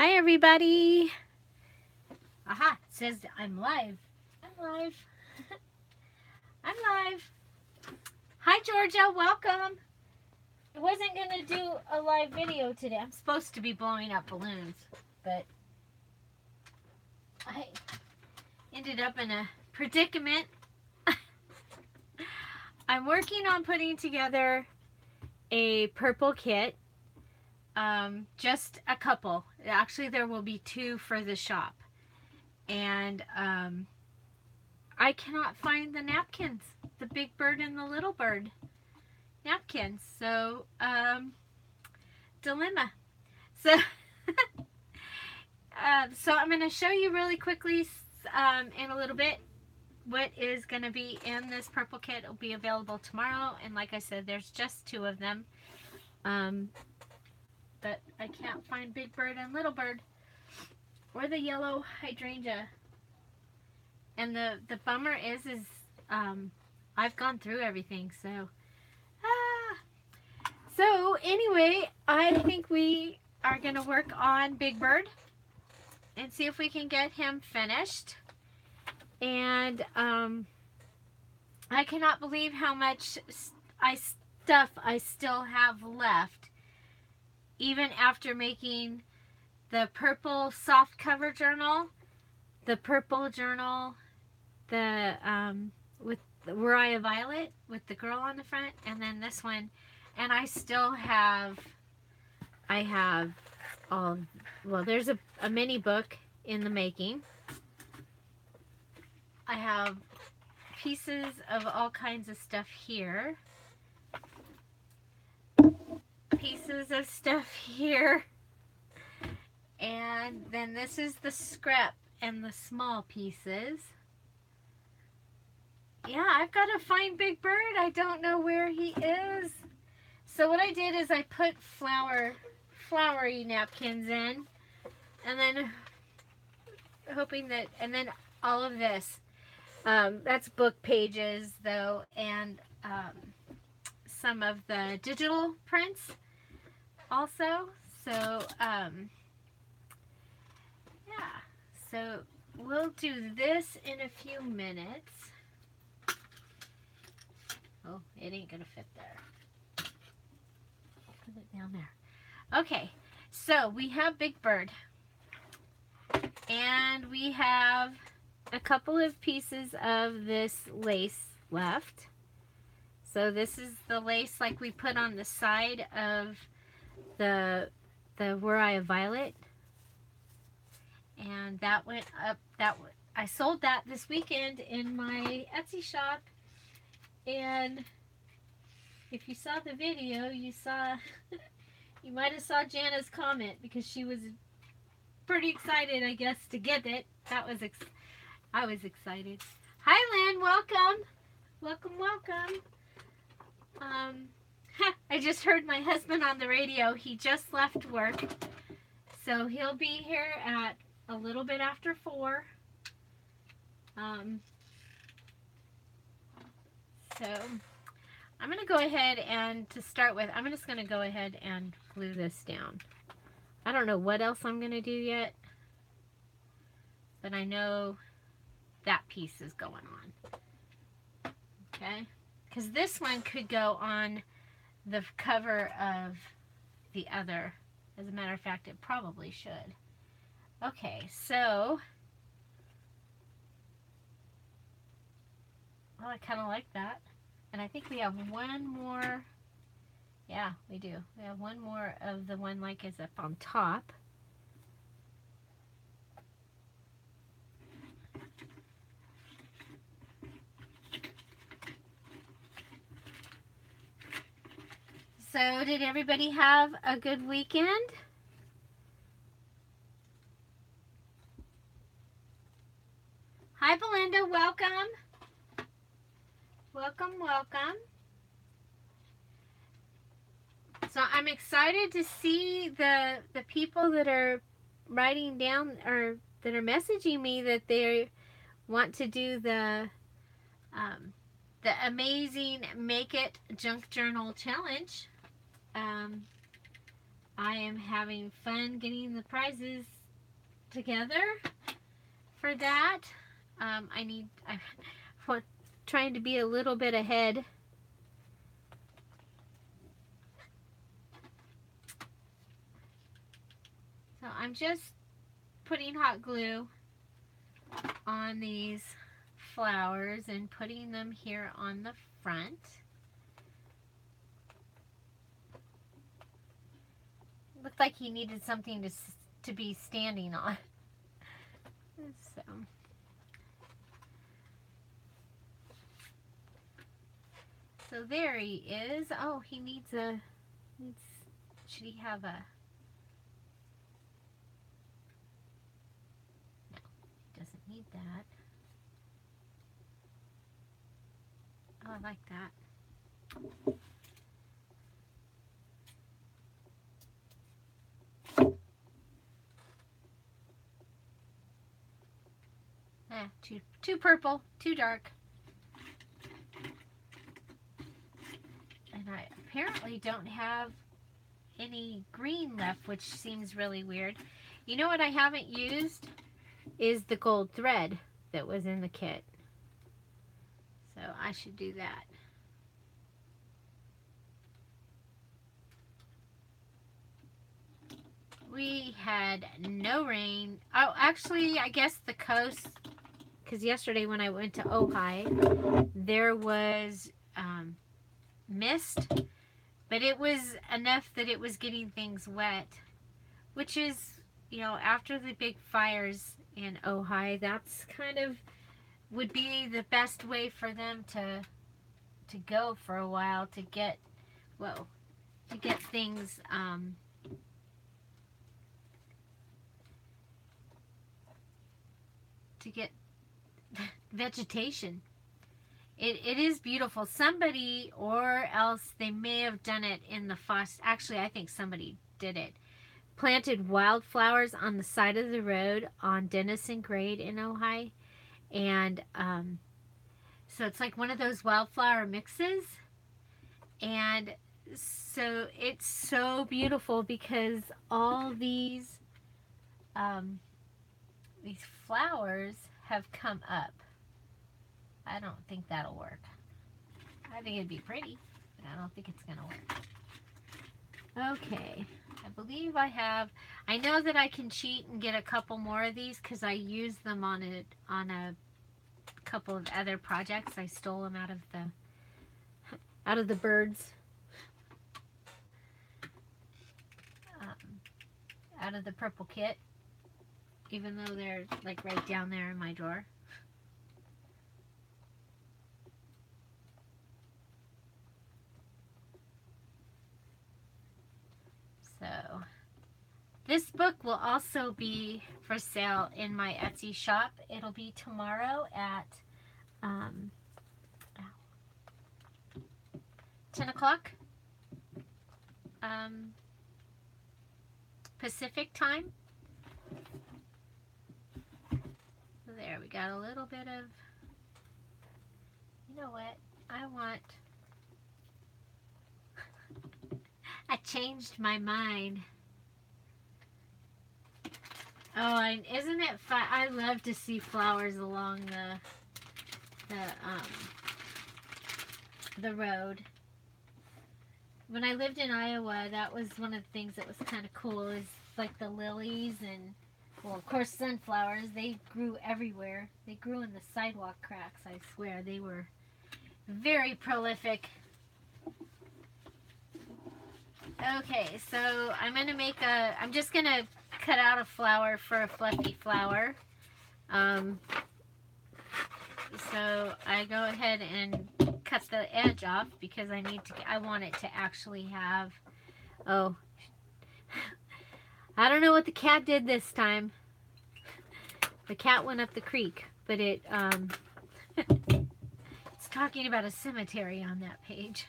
Hi, everybody. Aha, it says I'm live. I'm live. I'm live. Hi, Georgia. Welcome. I wasn't going to do a live video today. I'm supposed to be blowing up balloons, but I ended up in a predicament. I'm working on putting together a purple kit. Just a couple. Actually, there will be 2 for the shop. And I cannot find the napkins, the big bird and the little bird napkins. So, dilemma. So, so I'm going to show you really quickly in a little bit what is going to be in this purple kit. It'll be available tomorrow. And like I said, there's just 2 of them. But I can't find big bird and little bird or the yellow hydrangea. And the bummer is I've gone through everything, so so anyway, I think we are gonna work on Big Bird and see if we can get him finished. And I cannot believe how much stuff I still have left, even after making the purple soft cover journal, the purple journal, the with the Uriah Violet with the girl on the front, and then this one, and I still have, well, there's a mini book in the making. I have pieces of all kinds of stuff here, pieces of stuff here, and then this is the scrap and the small pieces. Yeah, I've got to find Big Bird. I don't know where he is. So what I did is I put flowery napkins in, and then hoping that, and then all of this. That's book pages though, and some of the digital prints also. So yeah, so we'll do this in a few minutes. Oh, it ain't gonna fit there. Put it down there. Okay, so we have Big Bird. And we have a couple of pieces of this lace left. So this is the lace like we put on the side of the Uriah Violet. And that went up, I sold that this weekend in my Etsy shop. And if you saw the video, you might have saw Jana's comment, because she was pretty excited, I guess, to get it. I was excited. Hi, Lynn. Welcome. Welcome, welcome. I just heard my husband on the radio. He just left work. So he'll be here at a little bit after 4. So I'm going to go ahead and, to start with, I'm just going to go ahead and glue this down. I don't know what else I'm going to do yet, but I know that piece is going on. Okay? Because this one could go on the cover of the other. As a matter of fact, it probably should. Okay, so, well, I kind of like that. And I think we have one more. Yeah, we do. We have one more of the one like is up on top. So, did everybody have a good weekend? Hi, Belinda. Welcome. Welcome, welcome. So I'm excited to see the people that are writing down, or that are messaging me, that they want to do the amazing Make It Junk Journal Challenge. I am having fun getting the prizes together for that. I'm trying to be a little bit ahead. So I'm just putting hot glue on these flowers and putting them here on the front. Looked like he needed something to be standing on. So there he is. Oh, he needs should he have a, no, he doesn't need that. Oh, I like that. Too purple, too dark. And I apparently don't have any green left, which seems really weird. You know what I haven't used is the gold thread that was in the kit. So I should do that. We had no rain. Oh, actually, I guess the coast, because yesterday when I went to Ojai, there was mist, but it was enough that it was getting things wet, which is, you know, after the big fires in Ojai, that's kind of would be the best way for them to go for a while, to get, well, to get things to get vegetation. It is beautiful. Somebody, or else they may have done it in the actually I think somebody did it, planted wildflowers on the side of the road on Denison Grade in Ojai, and so it's like one of those wildflower mixes, and so it's so beautiful because all these flowers have come up. I don't think that'll work. I think it'd be pretty, but I don't think it's gonna work. Okay, I believe I know that I can cheat and get a couple more of these because I used them on a couple of other projects. I stole them out of the birds, out of the purple kit, even though they're like right down there in my drawer. So this book will also be for sale in my Etsy shop. It'll be tomorrow at 10 o'clock Pacific time. So there, we got a little bit of, you know what, I changed my mind. Oh, and isn't it fun? I love to see flowers along the road. When I lived in Iowa, that was one of the things that was kind of cool, is like the lilies and, well, of course, sunflowers. They grew everywhere. They grew in the sidewalk cracks, I swear. They were very prolific. Okay, so I'm just going to cut out a flower for a fluffy flower. So I go ahead and cut the edge off because I want it to actually have, oh, I don't know what the cat did this time. The cat went up the creek, but it's talking about a cemetery on that page.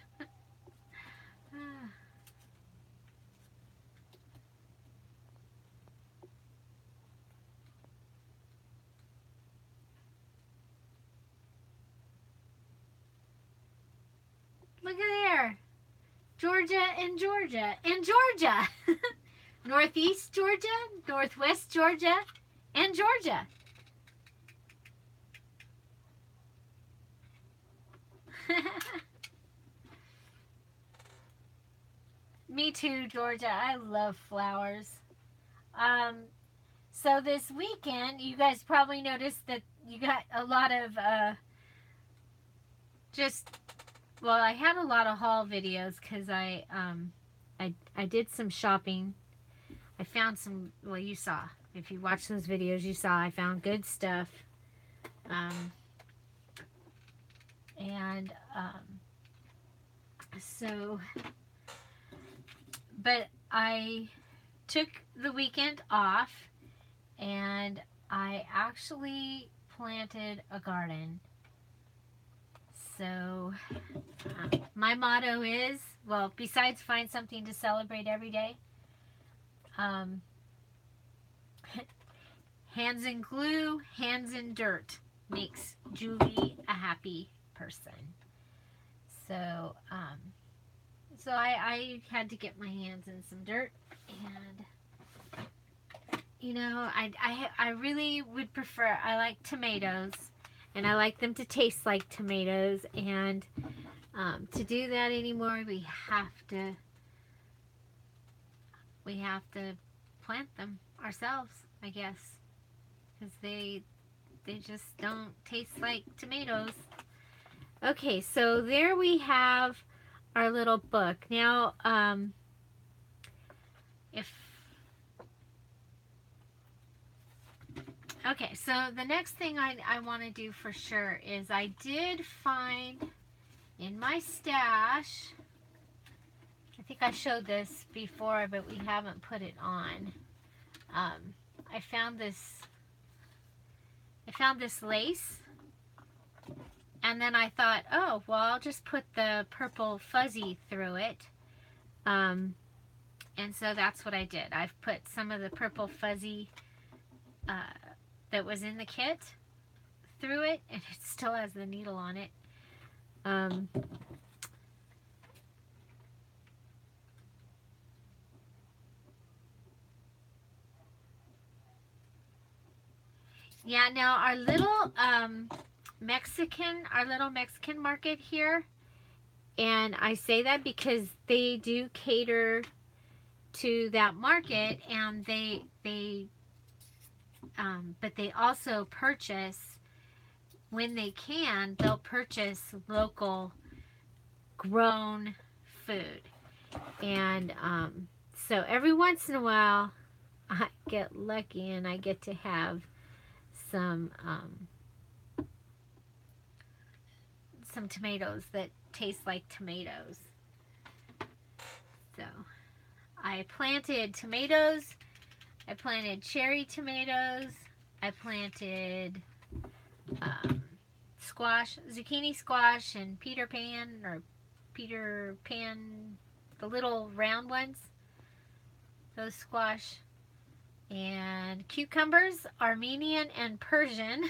Look at there. Georgia and Georgia and Georgia. Northeast Georgia, Northwest Georgia, and Georgia. Me too, Georgia. I love flowers. So this weekend, you guys probably noticed that you got a lot of well, I had a lot of haul videos because I did some shopping. I found some, well, you saw. If you watched those videos, you saw I found good stuff. So, but I took the weekend off and I actually planted a garden. So, my motto is, well, besides find something to celebrate every day, hands in glue, hands in dirt makes Julie a happy person. So, I had to get my hands in some dirt, and you know, I really would prefer, I like tomatoes, and I like them to taste like tomatoes, and to do that anymore, we have to plant them ourselves, I guess, because they just don't taste like tomatoes. Okay, so there we have our little book. Now, okay, so the next thing I want to do for sure is I did find in my stash, I think I showed this before, but we haven't put it on. I found this lace, and then I thought, oh, well, I'll just put the purple fuzzy through it. And so that's what I did. I've put some of the purple fuzzy that was in the kit through it, and it still has the needle on it. Yeah, now our little Mexican market here, and I say that because they do cater to that market, and but they also purchase, when they can, they'll purchase local grown food. And so every once in a while I get lucky and I get to have some tomatoes that taste like tomatoes. So I planted tomatoes, I planted cherry tomatoes, I planted squash, zucchini squash, and Peter Pan, the little round ones, those squash, and cucumbers, Armenian and Persian.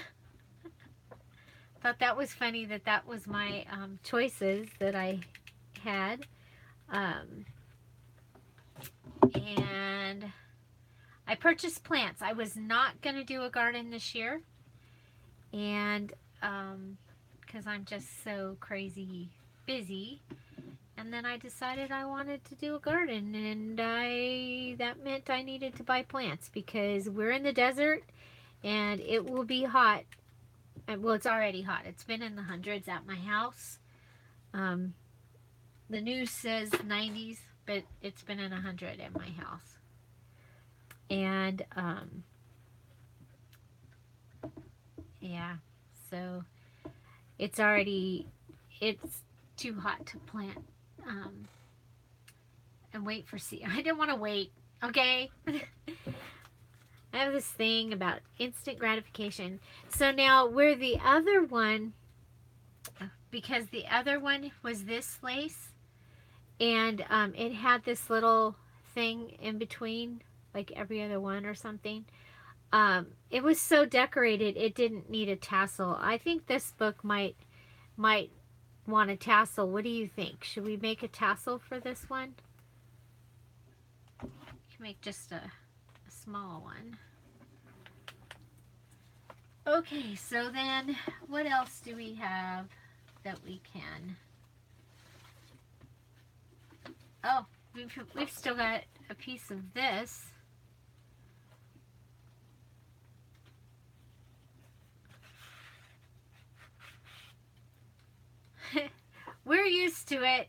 Thought that was funny that was my choices that I had. And I purchased plants. I was not going to do a garden this year, and because I'm just so crazy busy, and then I decided I wanted to do a garden, and that meant I needed to buy plants because we're in the desert and it will be hot. Well, it's already hot. It's been in the hundreds at my house. The news says 90s, but it's been in 100 at my house. And yeah, so it's too hot to plant and wait for seed. I didn't want to wait, okay? I have this thing about instant gratification. So now where the other one, because the other one was this lace, and it had this little thing in between, like every other one or something. It was so decorated, it didn't need a tassel. I think this book might want a tassel. What do you think? Should we make a tassel for this one? You can make just a small one. Okay, so then what else do we have that we can? Oh, we've still got a piece of this. We're used to it.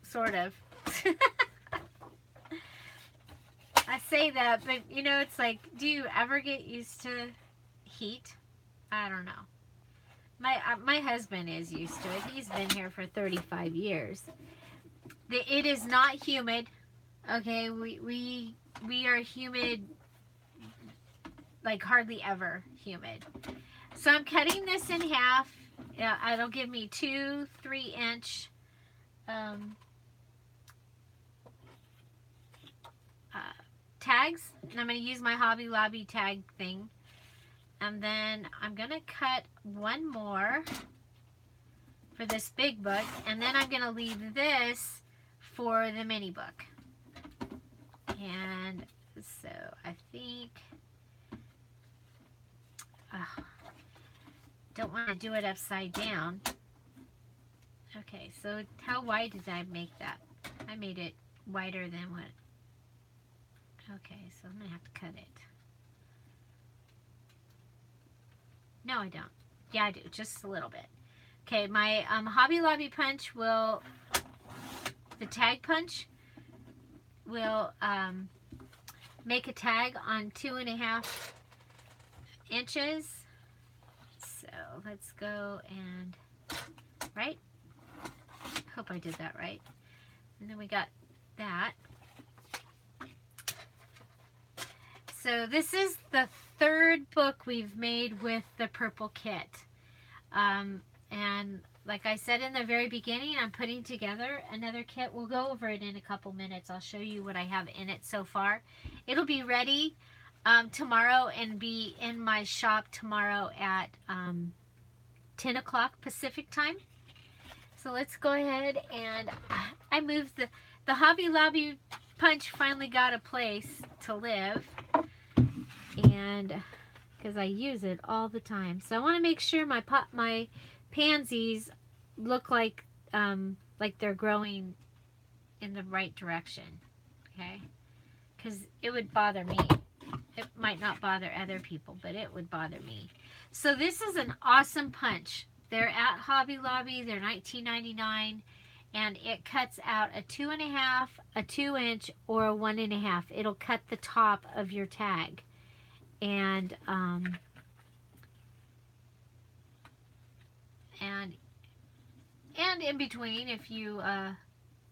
Sort of. I say that, but you know, it's like, do you ever get used to heat? I don't know. My husband is used to it. He's been here for 35 years. It is not humid. Okay, we are humid, like hardly ever humid. So I'm cutting this in half. It'll give me 2 3-inch tags, and I'm going to use my Hobby Lobby tag thing, and then I'm going to cut one more for this big book, and then I'm going to leave this for the mini book. And so I think don't want to do it upside down. Okay, so how wide did I make that? I made it wider than what. Okay, so I'm going to have to cut it. No, I don't. Yeah, I do. Just a little bit. Okay, my Hobby Lobby punch will, the tag punch will make a tag on 2.5 inches. So let's go and, right? Hope I did that right. And then we got that. So this is the 3rd book we've made with the purple kit. And like I said in the very beginning, I'm putting together another kit. We'll go over it in a couple minutes. I'll show you what I have in it so far. It'll be ready tomorrow and be in my shop tomorrow at 10 o'clock Pacific time. So let's go ahead, and I moved the Hobby Lobby punch finally got a place to live, and because I use it all the time. So I want to make sure my pansies look like they're growing in the right direction, okay? Because it would bother me. It might not bother other people, but it would bother me. So this is an awesome punch. They're at Hobby Lobby. They're $19.99, and it cuts out a 2.5, a 2-inch, or a 1.5. It'll cut the top of your tag, and in between, if you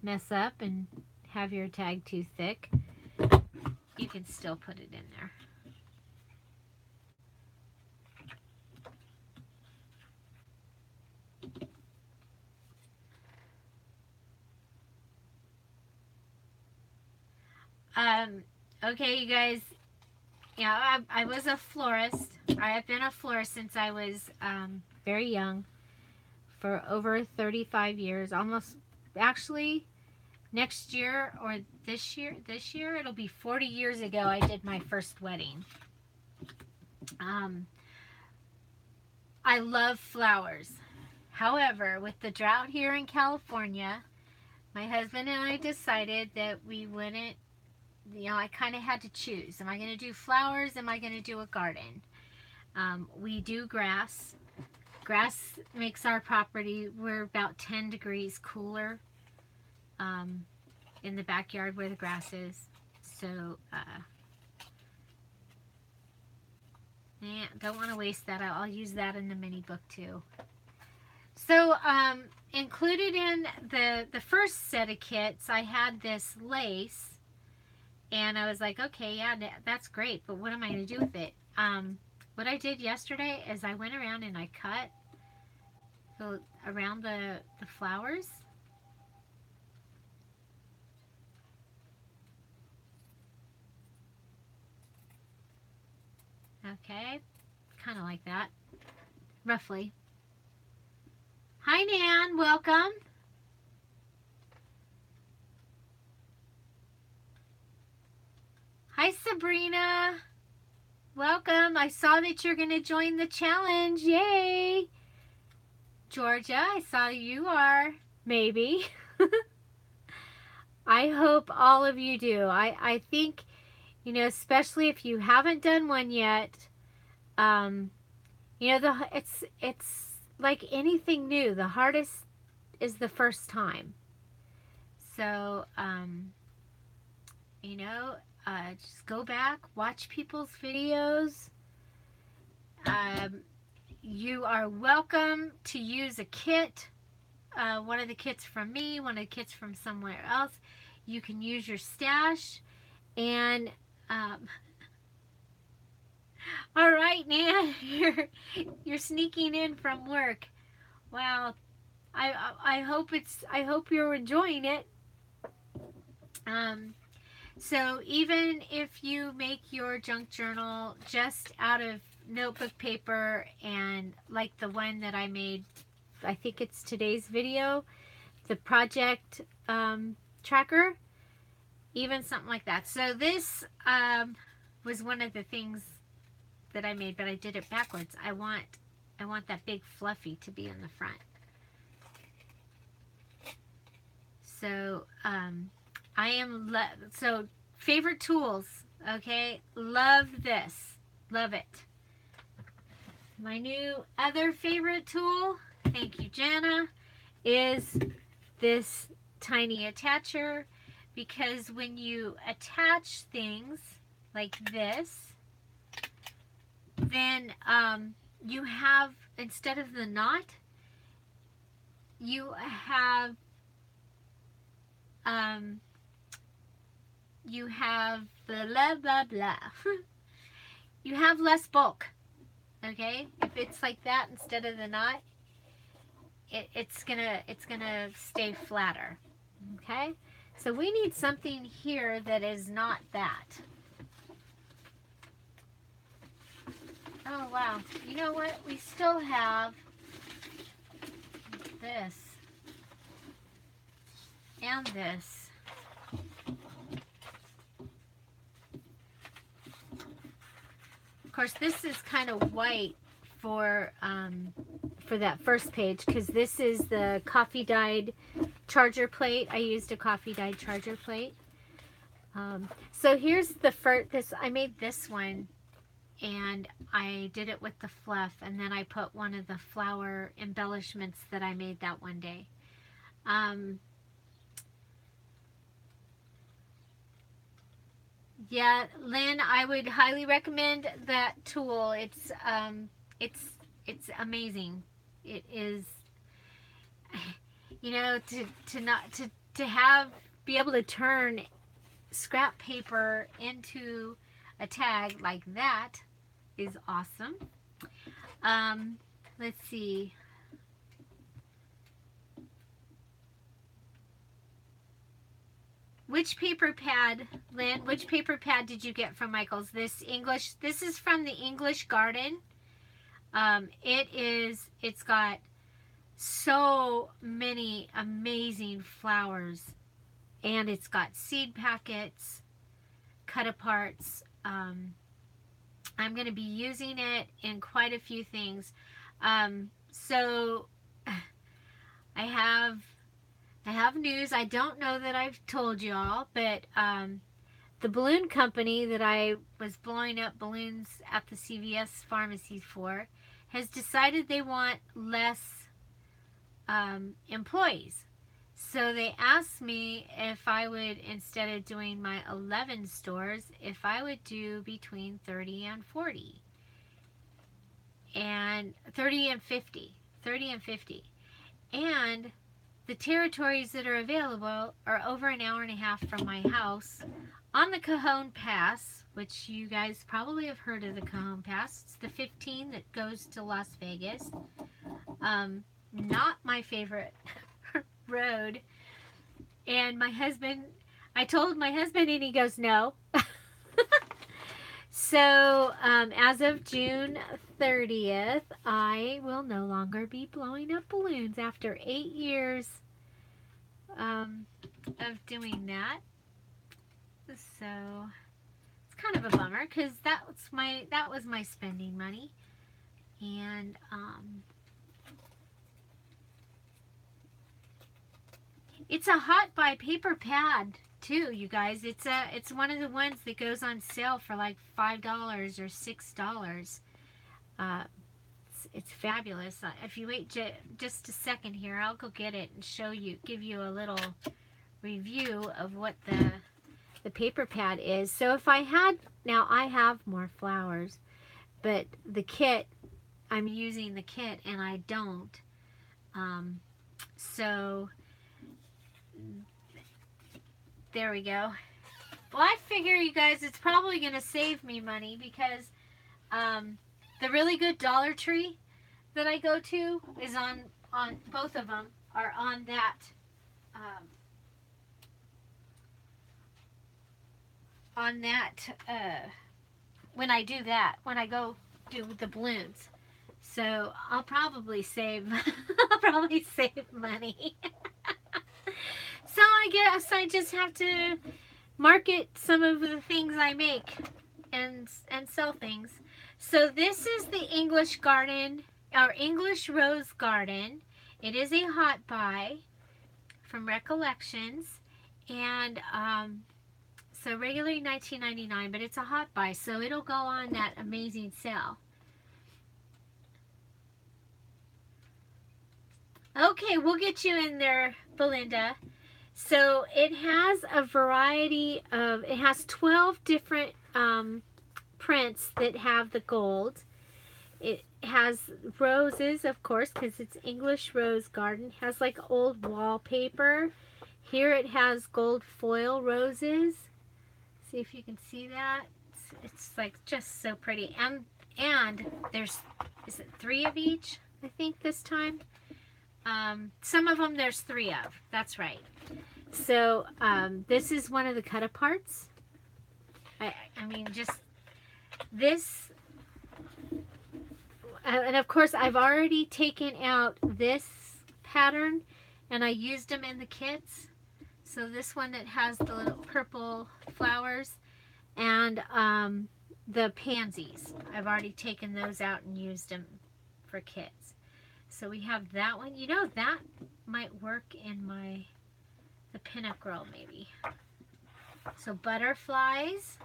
mess up and have your tag too thick, you can still put it in there. Okay, you guys, yeah, I was a florist. I have been a florist since I was very young, for over 35 years, almost, actually, next year or this year, it'll be 40 years ago I did my first wedding. I love flowers. However, with the drought here in California, my husband and I decided that we wouldn't, I kind of had to choose. Am I going to do flowers? Am I going to do a garden? We do grass. Grass makes our property, we're about 10 degrees cooler in the backyard where the grass is. So, yeah, don't want to waste that. I'll use that in the mini book too. So, included in the first set of kits, I had this lace. And I was like, okay, yeah, that's great, but what am I going to do with it? What I did yesterday is I went around and I cut around the flowers. Okay, kind of like that. roughly. Hi, Nan. Welcome. Hi, Sabrina. Welcome. I saw that you're going to join the challenge. Yay. Georgia, I saw you are. Maybe. I hope all of you do. I think, you know, especially if you haven't done one yet, you know, it's like anything new. The hardest is the first time. So, you know, just go back, watch people's videos. You are welcome to use a kit. One of the kits from me, one of the kits from somewhere else. You can use your stash. And, all right, Nan, you're sneaking in from work. Wow. I hope you're enjoying it. So even if you make your junk journal just out of notebook paper and like the one that I made, I think it's today's video, the project tracker, even something like that. So this was one of the things that I made, but I did it backwards. I want that big fluffy to be in the front. So so favorite tools, okay? Love this. Love it. My new other favorite tool, thank you, Jana, is this tiny attacher, because when you attach things like this, then you have, instead of the knot, you have the blah blah blah. You have less bulk. Okay, if it's like that instead of the knot, it's gonna stay flatter. Okay, so we need something here that is not that. Oh wow, you know what? We still have this and this. Of course, this is kind of white for that first page, because this is the coffee dyed charger plate. I used a coffee dyed charger plate. So here's the first. I made this one, and I did it with the fluff, and then I put one of the flower embellishments that I made that one day. Yeah, Lynn, I would highly recommend that tool. It's amazing. It is, you know, to be able to turn scrap paper into a tag like that is awesome. Let's see. Which paper pad, Lynn, which paper pad did you get from Michael's? This is from the English Garden. It's got so many amazing flowers, and it's got seed packets, cut aparts. I'm going to be using it in quite a few things. So I have news. I don't know that I've told you all, but the balloon company that I was blowing up balloons at the CVS pharmacy for has decided they want less employees. So they asked me if I would, instead of doing my 11 stores, if I would do between 30 and 40. And 30 and 50. 30 and 50. And the territories that are available are over an hour and a half from my house on the Cajon Pass, which you guys probably have heard of the Cajon Pass. It's the 15 that goes to Las Vegas. Not my favorite road. And I told my husband, and he goes, no. So, as of June 30th, I will no longer be blowing up balloons after 8 years of doing that. So, it's kind of a bummer because that was my spending money. And it's a hot buy paper pad too, you guys. It's one of the ones that goes on sale for like $5 or $6. It's fabulous. If you wait just a second here, I'll go get it and give you a little review of what the paper pad is. So if I have more flowers, but the kit, I'm using the kit and I don't. So there we go. Well, I figure, you guys, it's probably going to save me money because the really good Dollar Tree that I go to is on both of them are on that when I do that, when I go do the balloons. So I'll probably save money. So I guess I just have to market some of the things I make and sell things. So this is the English garden, our English rose garden. It is a hot buy from Recollections, and so regularly $19.99, but it's a hot buy, so it'll go on that amazing sale. Okay, we'll get you in there, Belinda. So it has a variety of, it has 12 different prints that have the gold. It has roses, of course, because it's English Rose Garden. It has like old wallpaper. Here it has gold foil roses. See if you can see that. It's like just so pretty. And there's, is it 3 of each, I think, this time? Some of them there's 3 of. That's right. So this is one of the cut aparts. I mean, just this. And of course, I've already taken out this pattern and I used them in the kits. So this one that has the little purple flowers and the pansies. I've already taken those out and used them for kits. So we have that one. You know, that might work in the pinup girl maybe. So butterflies.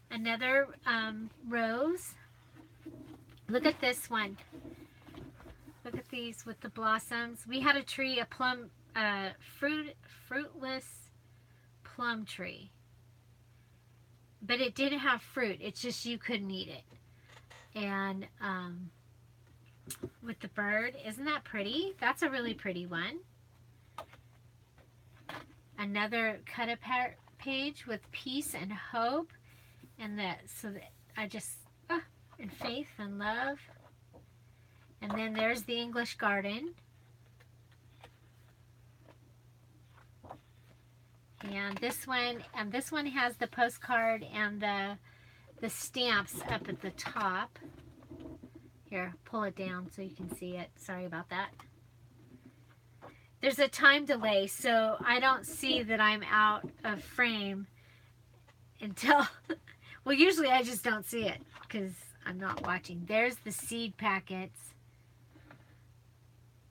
Another rose. Look at this one. Look at these with the blossoms. We had a tree, a plum, fruitless plum tree. But it didn't have fruit. It's just you couldn't eat it. And with the bird, isn't that pretty? That's a really pretty one. Another cut apart page with peace and hope. And so that I just, and faith and love. And then there's the English garden. And this one has the postcard and the stamps up at the top. Here, pull it down so you can see it. Sorry about that. There's a time delay, so I don't see that I'm out of frame until, well, usually I just don't see it because I'm not watching. There's the seed packets.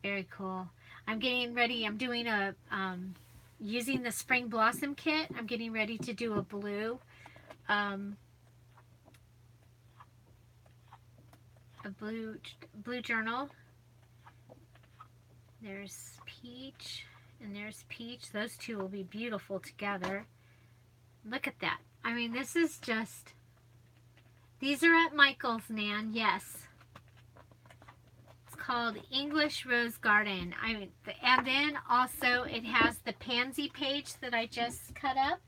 Very cool. I'm getting ready. I'm doing using the Spring Blossom kit. I'm getting ready to do a blue. A blue journal. There's peach and there's peach. Those two will be beautiful together. Look at that. I mean, this is just, these are at Michael's, Nan. Yes. It's called English Rose Garden. I mean, and then also it has the pansy page that I just cut up.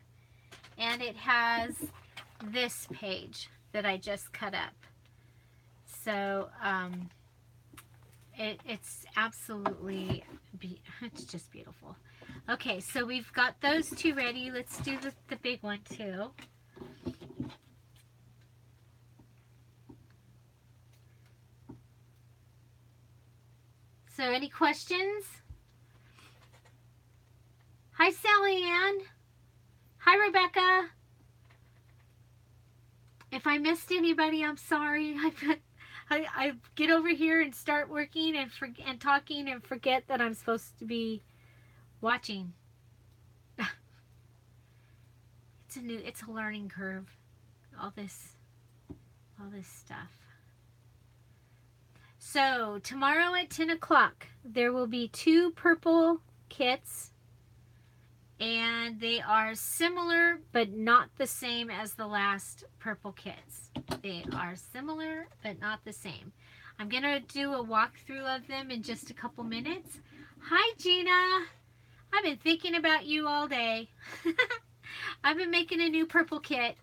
And it has this page that I just cut up. So, it's absolutely, it's just beautiful. Okay, so we've got those two ready. Let's do the big one too. So any questions? Hi, Sally Ann. Hi, Rebecca. If I missed anybody, I'm sorry. I get over here and start working and talking and forget that I'm supposed to be watching. It's a learning curve. All this stuff. So tomorrow at 10 o'clock, there will be 2 purple kits, and they are similar but not the same as the last purple kits. They are similar but not the same. I'm going to do a walkthrough of them in just a couple minutes. Hi, Gina. I've been thinking about you all day. I've been making a new purple kit,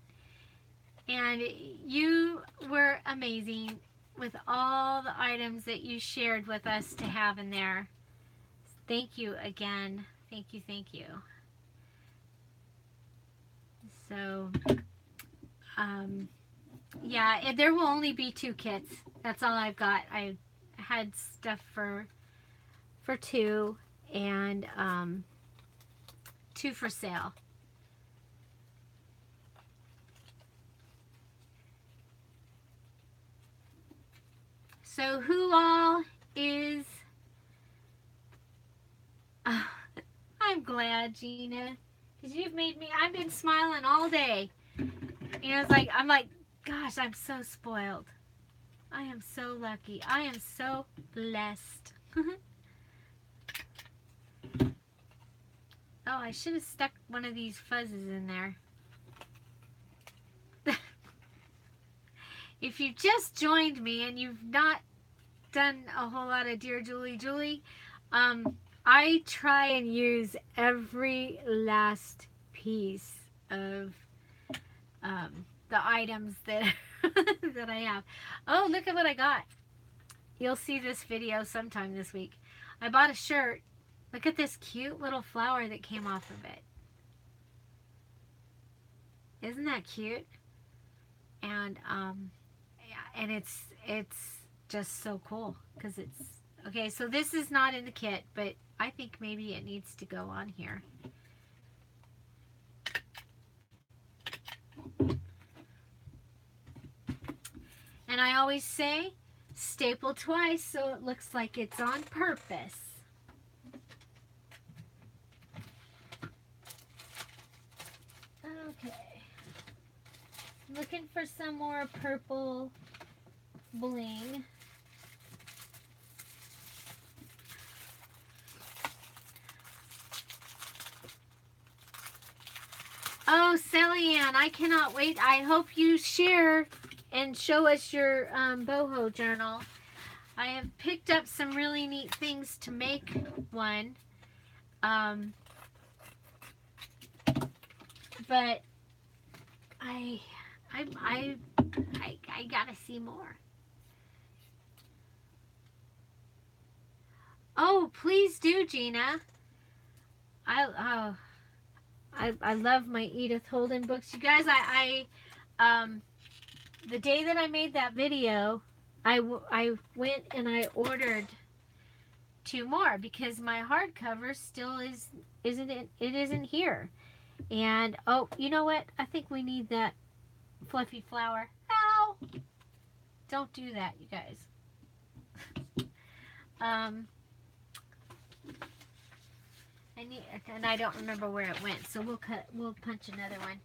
and you were amazing with all the items that you shared with us to have in there. Thank you again. Thank you, thank you. So, yeah, there will only be 2 kits. That's all I've got. I had stuff for 2 and 2 for sale. So who all is... I'm glad, Gina, because you've made me... I've been smiling all day. You know, I'm like, gosh, I'm so spoiled. I am so lucky. I am so blessed. Oh, I should have stuck one of these fuzzes in there. If you've just joined me and you've not done a whole lot of Dear Julie, I try and use every last piece of the items that that I have. Oh, look at what I got. You'll see this video sometime this week. I bought a shirt. Look at this cute little flower that came off of it. Isn't that cute? And yeah, and it's just so cool because it's okay. So this is not in the kit, but I think maybe it needs to go on here. And I always say staple twice so it looks like it's on purpose. Okay. Looking for some more purple bling. Oh, Sally Ann, I cannot wait. I hope you share and show us your boho journal. I have picked up some really neat things to make one. But I gotta see more. Oh, please do, Gina. I love my Edith Holden books. You guys, the day that I made that video, I went and I ordered 2 more because my hardcover still isn't here. And oh, you know what? I think we need that fluffy flower. Ow! Don't do that, you guys. And I don't remember where it went, so we'll punch another one.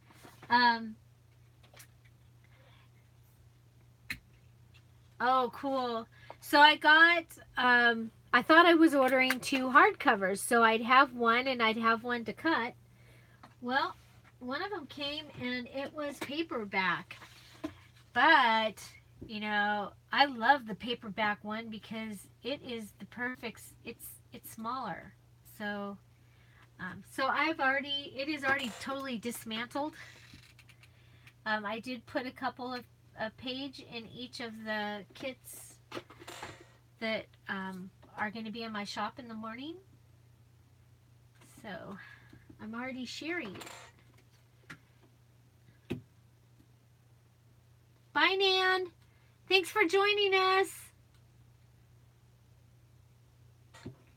Oh, cool. So I got, I thought I was ordering 2 hardcovers, so I'd have one and I'd have one to cut. Well, one of them came and it was paperback. But, you know, I love the paperback one because it is the perfect, it's smaller. So, it is already totally dismantled. I did put a couple of a page in each of the kits that are going to be in my shop in the morning. So I'm already sharing it. Bye, Nan. Thanks for joining us.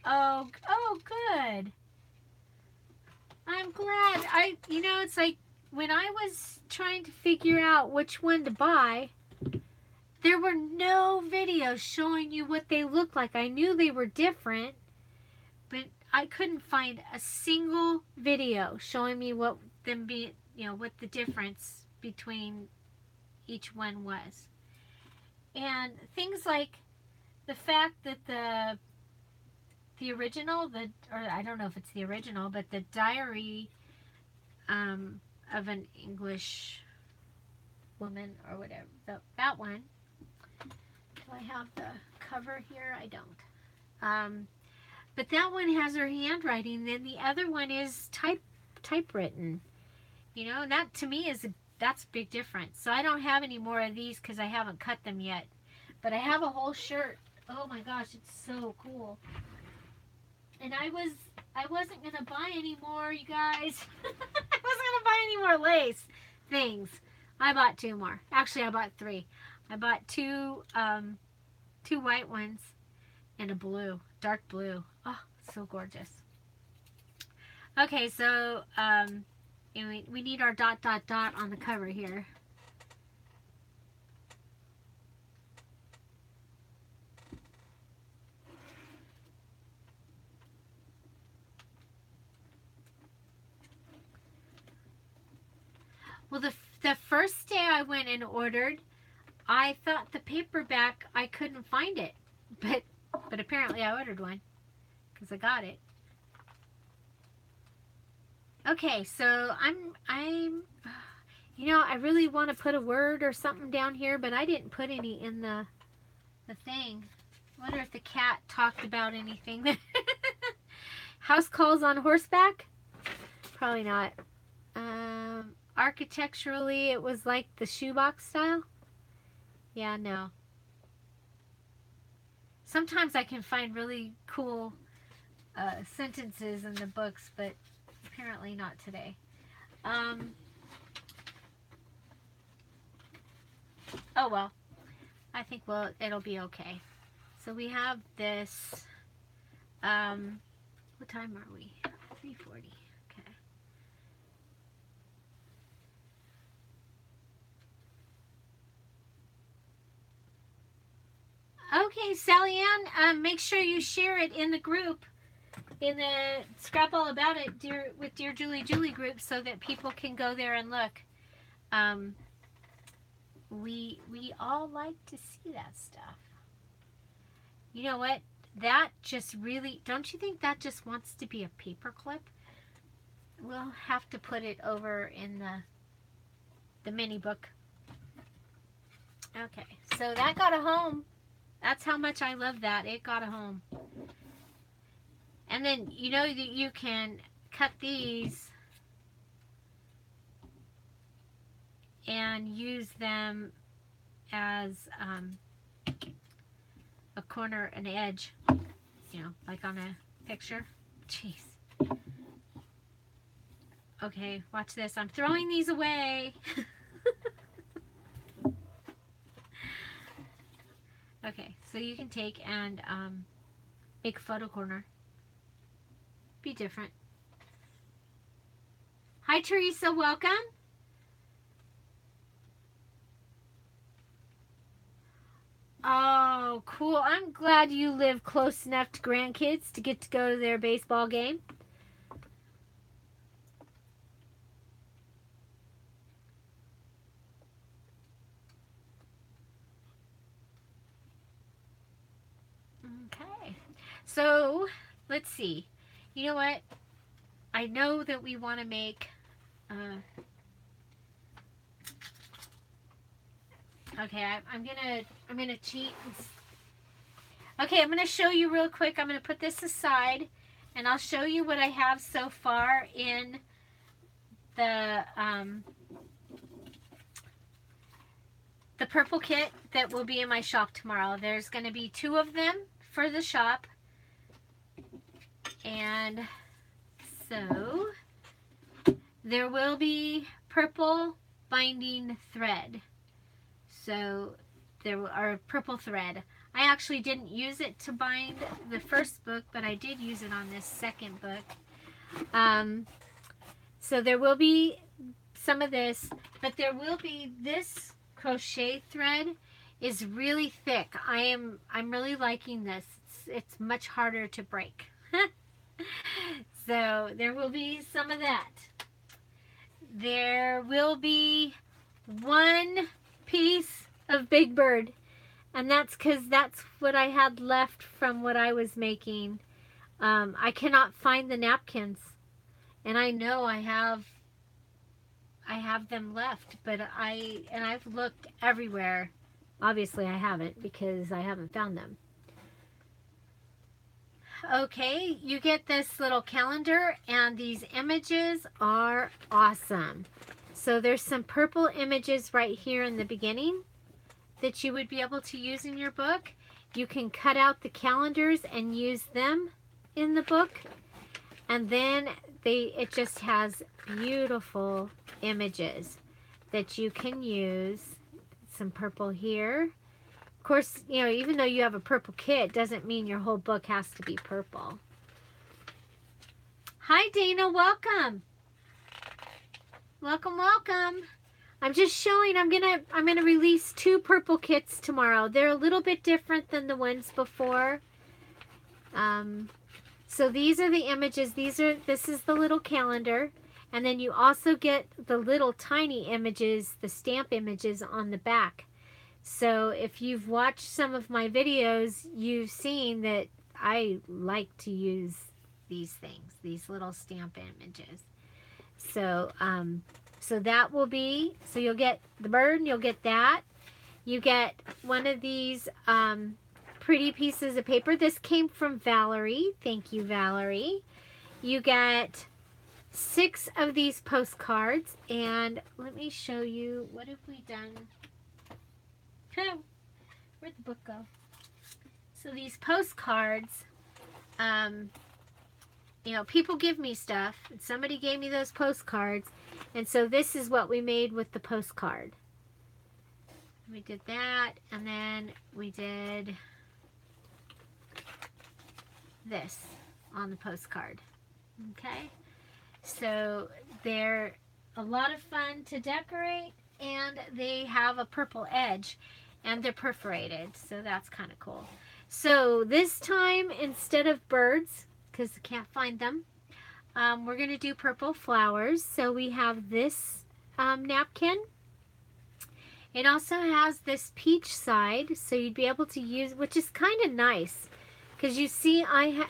Oh, good. I'm glad. It's like when I was trying to figure out which one to buy, there were no videos showing you what they look like. I knew they were different, but I couldn't find a single video showing me what what the difference between each one was. And things like the fact that the original, or I don't know if it's the original, but the Diary of an English Woman or whatever, that one. Do I have the cover here? I don't. But that one has her handwriting. Then the other one is typewritten. And that to me that's a big difference. So I don't have any more of these because I haven't cut them yet. But I have a whole shirt. Oh my gosh, it's so cool. And I wasn't gonna buy any more, you guys. I wasn't gonna buy any more lace things. I bought 2 more. Actually, I bought 3. I bought 2 white ones and a blue, dark blue. Oh, so gorgeous. Okay, so we need our ... on the cover here. Well, the first day I went and ordered, I thought the paperback, I couldn't find it, but apparently I ordered one because I got it. Okay, so I really want to put a word or something down here, but I didn't put any in the thing. I wonder if the cat talked about anything. House calls on horseback? Probably not. Architecturally, it was like the shoebox style. Yeah, no. Sometimes I can find really cool sentences in the books, but apparently not today. Oh well, I think it'll be okay. So we have this. What time are we? 3:40. Okay, Sally Ann, make sure you share it in the group, in the Scrap All About It with Dear Julie group, so that people can go there and look. We all like to see that stuff. You know what? That just really, don't you think that just wants to be a paper clip? We'll have to put it over in the mini book. Okay, so that got a home. That's how much I love that. It got a home. And then, that you can cut these and use them as a corner, an edge, like on a picture. Jeez. Okay, watch this. I'm throwing these away. Okay, so you can take and make a photo corner. Be different. Hi, Teresa. Welcome. Oh, cool. I'm glad you live close enough to grandkids to get to go to their baseball game. Okay. So, let's see. You know what? I know that we want to make... okay, I'm gonna cheat. Okay, I'm gonna show you real quick. I'm gonna put this aside, and I'll show you what I have so far in the purple kit that will be in my shop tomorrow. There's gonna be 2 of them for the shop, and so there will be purple binding thread. So there are purple thread. I actually didn't use it to bind the first book, but I did use it on this second book. So there will be some of this, but there will be this crochet thread is really thick. I'm really liking this. It's much harder to break. So there will be some of that. There will be one piece of Big Bird, and that's because that's what I had left from what I was making. I cannot find the napkins, and I know I have them left, but I've looked everywhere. Obviously I haven't, because I haven't found them. Okay, you get this little calendar, and these images are awesome. So there's some purple images right here in the beginning that you would be able to use in your book. You can cut out the calendars and use them in the book. And then it just has beautiful images that you can use. Some purple here. Of course, you know, even though you have a purple kit, doesn't mean your whole book has to be purple. Hi, Dana. Welcome. Welcome, welcome. I'm just showing. I'm gonna release 2 purple kits tomorrow. They're a little bit different than the ones before. So these are the images. This is the little calendar, and then you also get the little tiny images, the stamp images on the back. So if you've watched some of my videos, you've seen that I like to use these things, these little stamp images. So, so that will be, so you'll get the bird, and you'll get that. You get one of these pretty pieces of paper. This came from Valerie. Thank you, Valerie. You get 6 of these postcards, and let me show you, what have we done? Where'd the book go? So these postcards, you know, people give me stuff, and somebody gave me those postcards, and so this is what we made with the postcard. We did that, and then we did this on the postcard. Okay, so they're a lot of fun to decorate, and they have a purple edge, and they're perforated, so that's kind of cool. So this time, instead of birds, because I can't find them, we're going to do purple flowers. So we have this napkin. It also has this peach side, so you'd be able to use, which is kind of nice, because you see,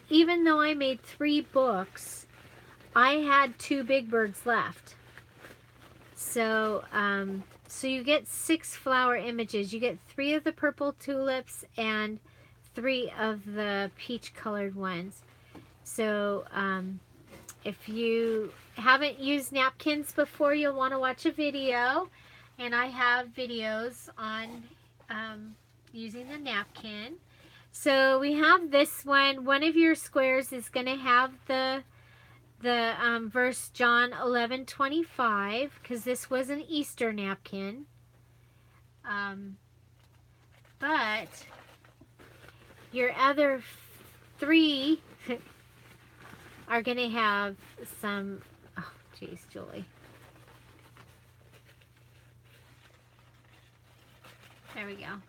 even though I made 3 books, I had 2 big birds left. So, so you get 6 flower images. You get 3 of the purple tulips and 3 of the peach colored ones. So, if you haven't used napkins before, you'll want to watch a video. And I have videos on using the napkin. So we have this one. One of your squares is going to have the verse John 11:25, because this was an Easter napkin. But your other 3 are going to have some, oh geez, Julie. There we go.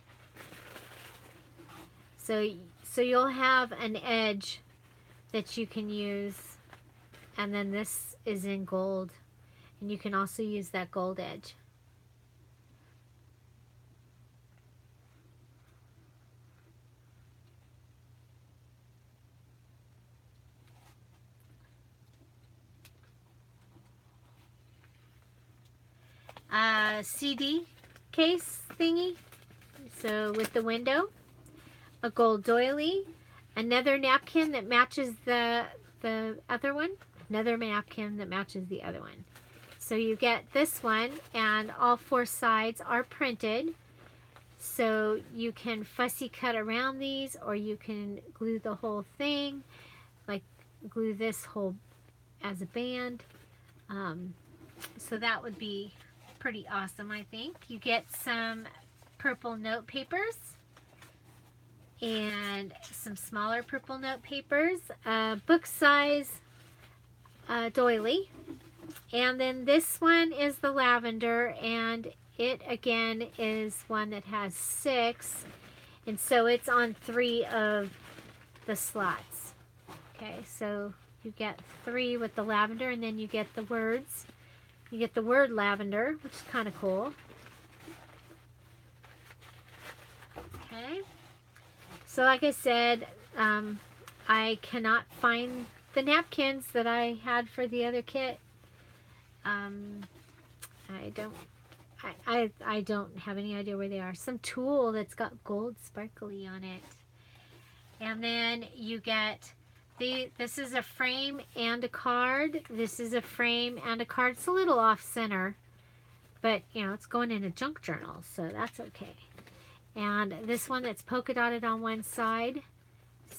So you'll have an edge that you can use, and then this is in gold, and you can also use that gold edge. CD case thingy, so with the window, a gold doily, another napkin that matches the other one, another napkin that matches the other one. So you get this one, and all 4 sides are printed, so you can fussy cut around these, or you can glue the whole thing, like glue this whole as a band. So that would be pretty awesome, I think. You get some purple note papers. and some smaller purple note papers, book size doily. And then this one is the lavender, and it again is one that has 6, and so it's on 3 of the slots. Okay, so you get 3 with the lavender, and then you get the words. You get the word lavender, which is kind of cool. Okay, so like I said, I cannot find the napkins that I had for the other kit. I don't have any idea where they are. Some tulle that's got gold sparkly on it. And then you get this is a frame and a card. This is a frame and a card. It's a little off center, but you know, it's going in a junk journal, so that's okay. And this one that's polka dotted on one side.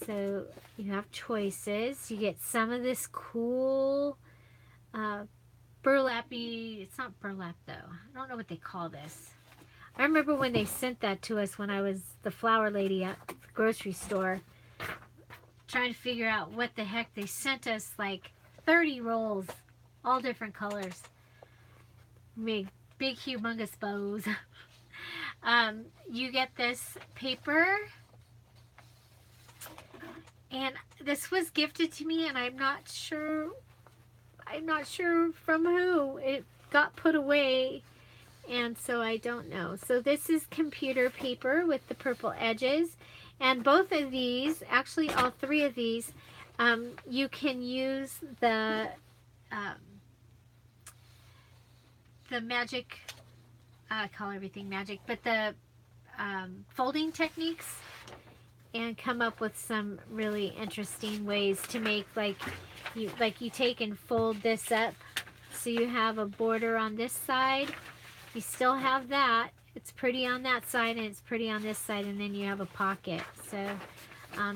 So you have choices. You get some of this cool burlappy. It's not burlap though. I don't know what they call this. I remember when they sent that to us when I was the flower lady at the grocery store, trying to figure out what the heck. They sent us like 30 rolls, all different colors. Big humongous bows. You get this paper, and this was gifted to me, and I'm not sure from who. It got put away, and so I don't know. So this is computer paper with the purple edges, and both of these, actually all 3 of these, you can use the magic, I call everything magic, but the folding techniques, and come up with some really interesting ways to make, like you take and fold this up so you have a border on this side. You still have that. It's pretty on that side and it's pretty on this side, and then you have a pocket. So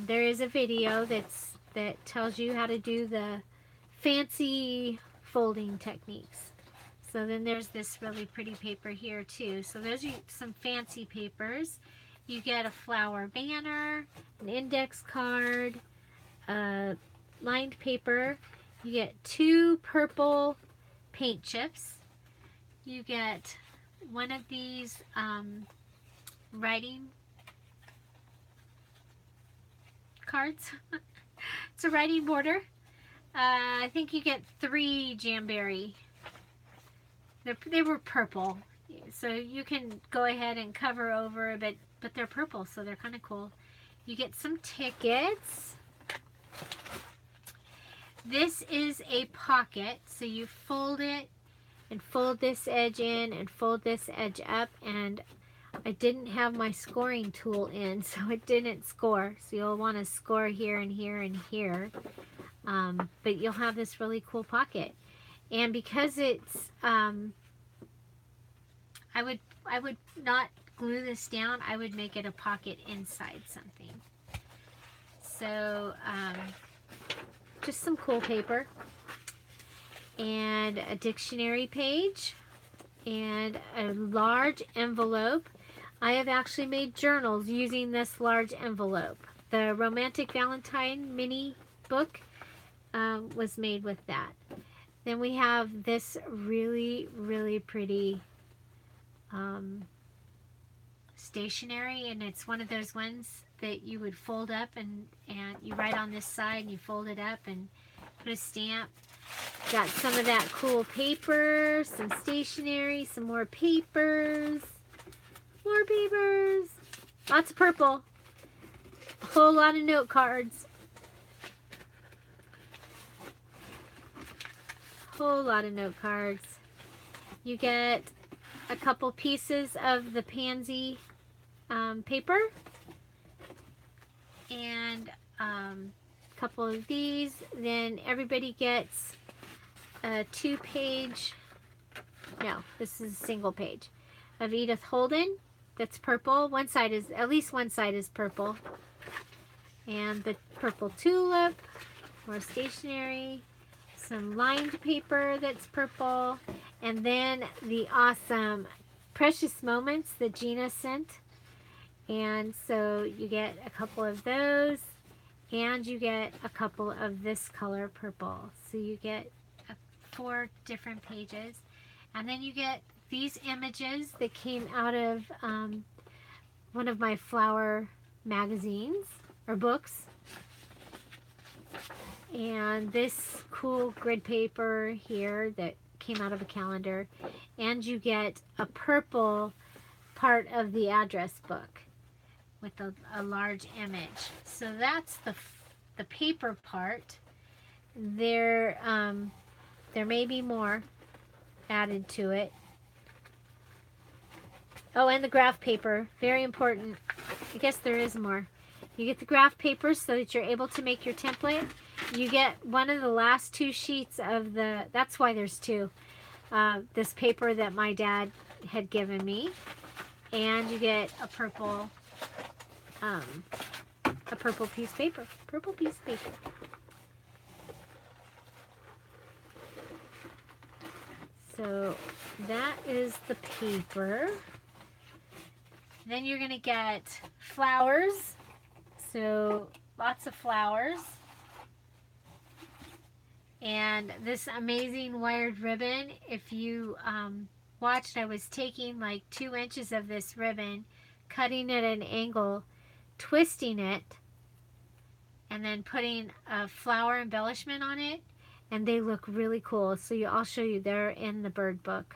there is a video that tells you how to do the fancy folding techniques. So then there's this really pretty paper here too. So those are some fancy papers. You get a flower banner, an index card, lined paper. You get 2 purple paint chips. You get one of these writing cards. It's a writing border. I think you get 3 Jamberry. They were purple, so you can go ahead and cover over, but they're purple, so they're kind of cool. You get some tickets. This is a pocket, so you fold it and fold this edge in and fold this edge up, and I didn't have my scoring tool in, so it didn't score. So you'll want to score here and here and here, but you'll have this really cool pocket. And because it's I would not glue this down. I would make it a pocket inside something. So just some cool paper and a dictionary page and a large envelope. I have actually made journals using this large envelope. The Romantic Valentine mini book was made with that. Then we have this really, really pretty stationery, and it's one of those ones that you would fold up and you write on this side and you fold it up and put a stamp. Got some of that cool paper, some stationery, some more papers, lots of purple, a whole lot of note cards. Whole lot of note cards. You get a couple pieces of the pansy paper and a couple of these. Then everybody gets a 2-page, no, this is a single page, of Edith Holden. That's purple. One side is, at least one side is purple. And the purple tulip, more stationery, some lined paper that's purple, and then the awesome Precious Moments that Gina sent. And so you get a couple of those, and you get a couple of this color purple. So you get 4 different pages. And then you get these images that came out of one of my flower magazines or books. And this cool grid paper here that came out of a calendar. And you get a purple part of the address book with a large image. So that's the paper part. There may be more added to it. Oh, and the graph paper, very important. I guess there is more. You get the graph paper so that you're able to make your template. You get one of the last 2 sheets of that's why there's 2, this paper that my dad had given me. And you get a purple piece of paper. Purple piece of paper. So that is the paper. Then you're going to get flowers. So lots of flowers. And this amazing wired ribbon, if you watched, I was taking like 2 inches of this ribbon, cutting it at an angle, twisting it, and then putting a flower embellishment on it, and they look really cool. So I'll show you, they're in the bird book,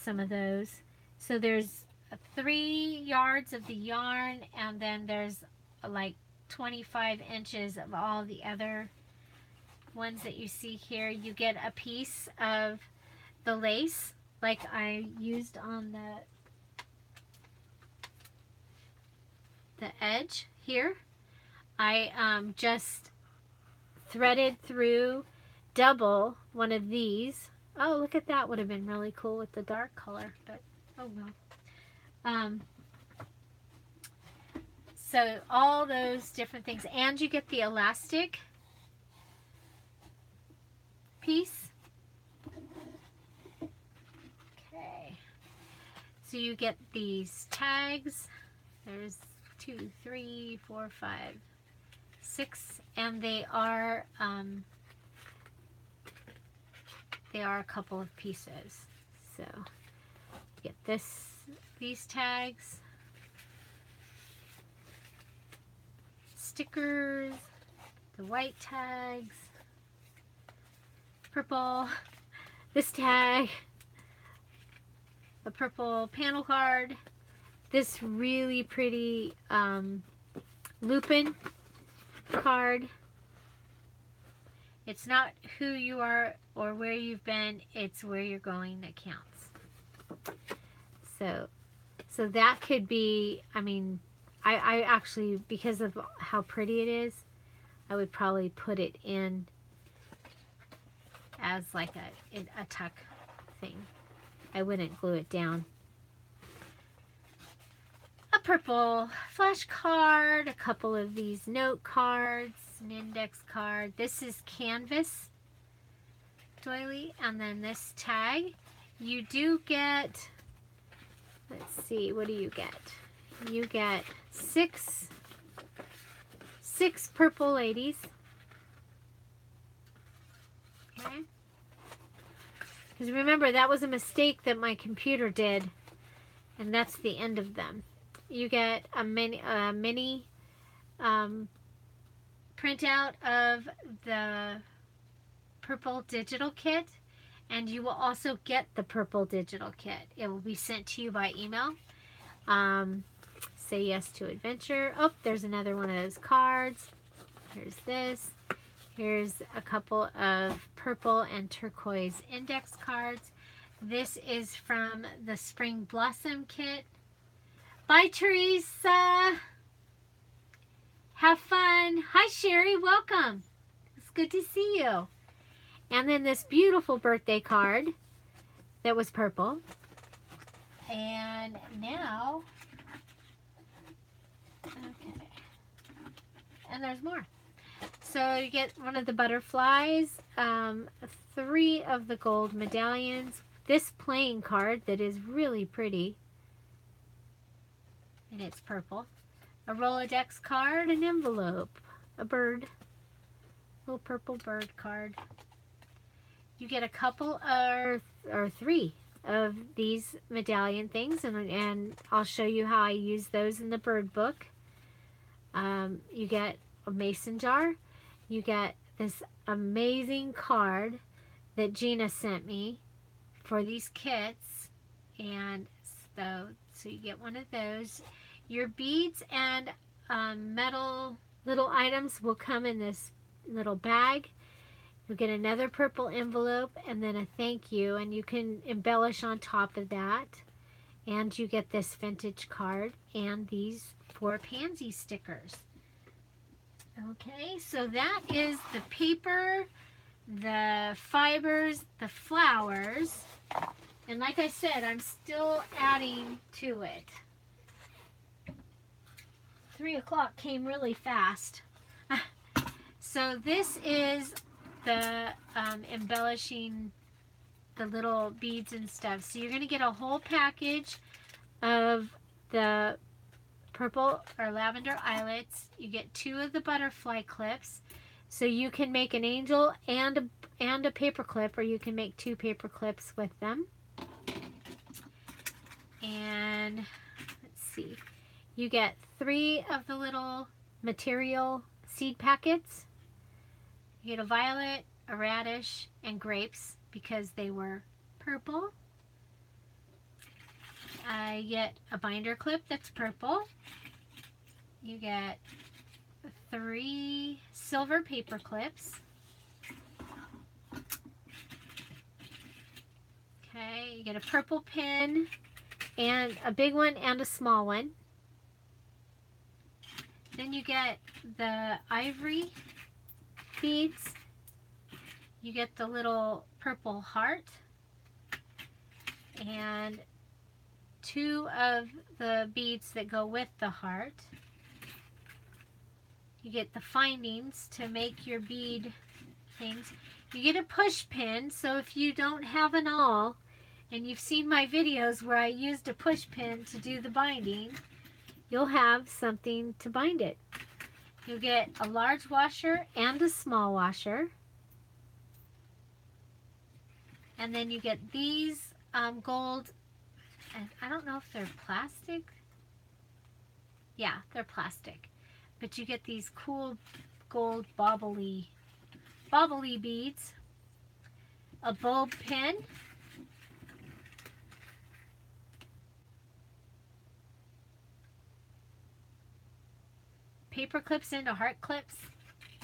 some of those. So there's 3 yards of the yarn, and then there's like 25 inches of all the other ones that you see here. You get a piece of the lace like I used on the edge here. I just threaded through double one of these. Oh, look at that, would have been really cool with the dark color, but oh well. So all those different things, and you get the elastic piece. Okay, so you get these tags. There's 2, 3, 4, 5, 6, and they are a couple of pieces. So you get these tags, stickers, the white tags, purple, this tag, a purple panel card, this really pretty Lupin card. It's not who you are or where you've been, it's where you're going that counts. So that could be, I mean, I actually, because of how pretty it is, I would probably put it in as like a tuck thing. I wouldn't glue it down. A purple flash card, a couple of these note cards, an index card. This is canvas doily, and then this tag. You do get, let's see, what do you get? You get six purple ladies. Okay. Because remember, that was a mistake that my computer did, and that's the end of them. You get a mini printout of the purple digital kit, and you will also get the purple digital kit. It will be sent to you by email. Say yes to adventure. Oh, there's another one of those cards. Here's this. Here's a couple of purple and turquoise index cards. This is from the Spring Blossom kit. Bye, Teresa. Have fun. Hi, Sherry. Welcome. It's good to see you. And then this beautiful birthday card that was purple. And now, okay. And there's more. So you get one of the butterflies, 3 of the gold medallions, this playing card that is really pretty. and it's purple. A Rolodex card, an envelope, a bird, little purple bird card. You get a couple or 3 of these medallion things, and I'll show you how I use those in the bird book. You get a mason jar. You get this amazing card that Gina sent me for these kits, and so you get one of those. Your beads and metal little items will come in this little bag. You'll get another purple envelope and then a thank you, and you can embellish on top of that. And you get this vintage card and these 4 pansy stickers. Okay, so that is the paper, the fibers, the flowers, and like I said, I'm still adding to it. 3 o'clock came really fast. So this is the embellishing the little beads and stuff. So you're going to get a whole package of the purple or lavender eyelets. You get 2 of the butterfly clips. So you can make an angel and a paper clip, or you can make 2 paper clips with them. And let's see. You get 3 of the little material seed packets. You get a violet, a radish, and grapes because they were purple. I get a binder clip that's purple. You get 3 silver paper clips. Okay, you get a purple pin, and a big one and a small one. Then you get the ivory beads. You get the little purple heart and 2 of the beads that go with the heart. You get the findings to make your bead things. You get a push pin, so if you don't have an awl, and you've seen my videos where I used a push pin to do the binding, you'll have something to bind it. You'll get a large washer and a small washer. And then you get these gold, and I don't know if they're plastic. Yeah, they're plastic. But you get these cool gold bobbly beads. A bulb pin. Paper clips into heart clips.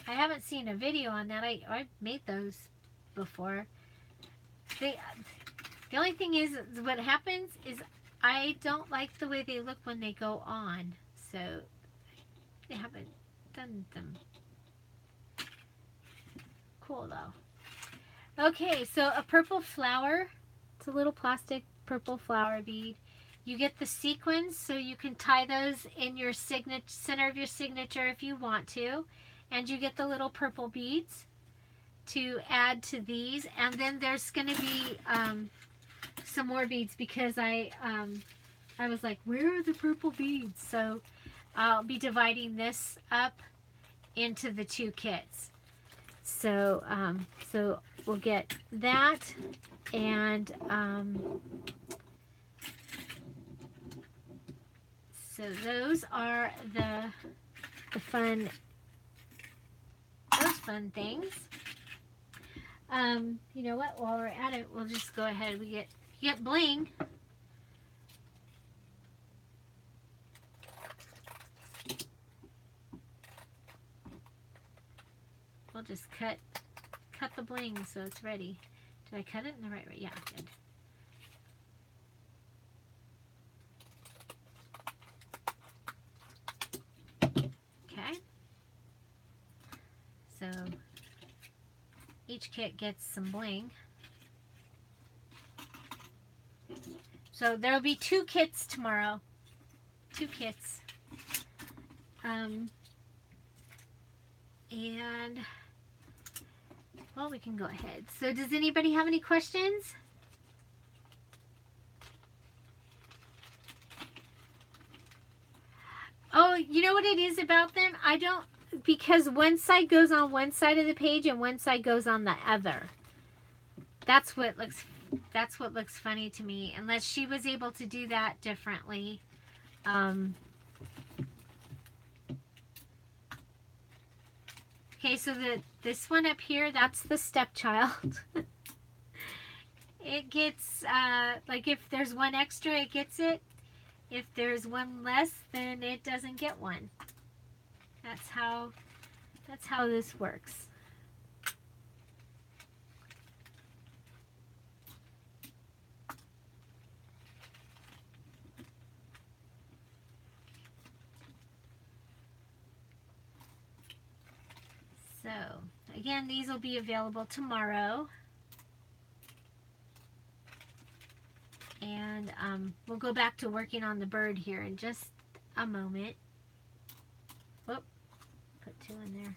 I haven't seen a video on that. I made those before. The only thing is, what happens is I don't like the way they look when they go on. So they haven't done them. Cool though. Okay, so a purple flower. It's a little plastic purple flower bead. You get the sequins, so you can tie those in your center of your signature if you want to. And you get the little purple beads to add to these. And then there's going to be some more beads because I was like, where are the purple beads? So I'll be dividing this up into the 2 kits. So so we'll get that, and so those are those fun things. You know what? While we're at it, we'll just go ahead. We get bling. We'll just cut the bling so it's ready. Did I cut it in the right way? Yeah, I did. Okay. So each kit gets some bling. So there'll be 2 kits tomorrow. 2 kits. And well, we can go ahead. So does anybody have any questions? Oh, you know what it is about them? I don't, because one side goes on one side of the page and one side goes on the other. That's what looks funny to me, unless she was able to do that differently. Okay, so this one up here, that's the stepchild. It gets, like if there's one extra, it gets it. If there's one less, then it doesn't get one. That's how this works. So, again, these will be available tomorrow. And we'll go back to working on the bird here in just a moment. Whoop, put 2 in there.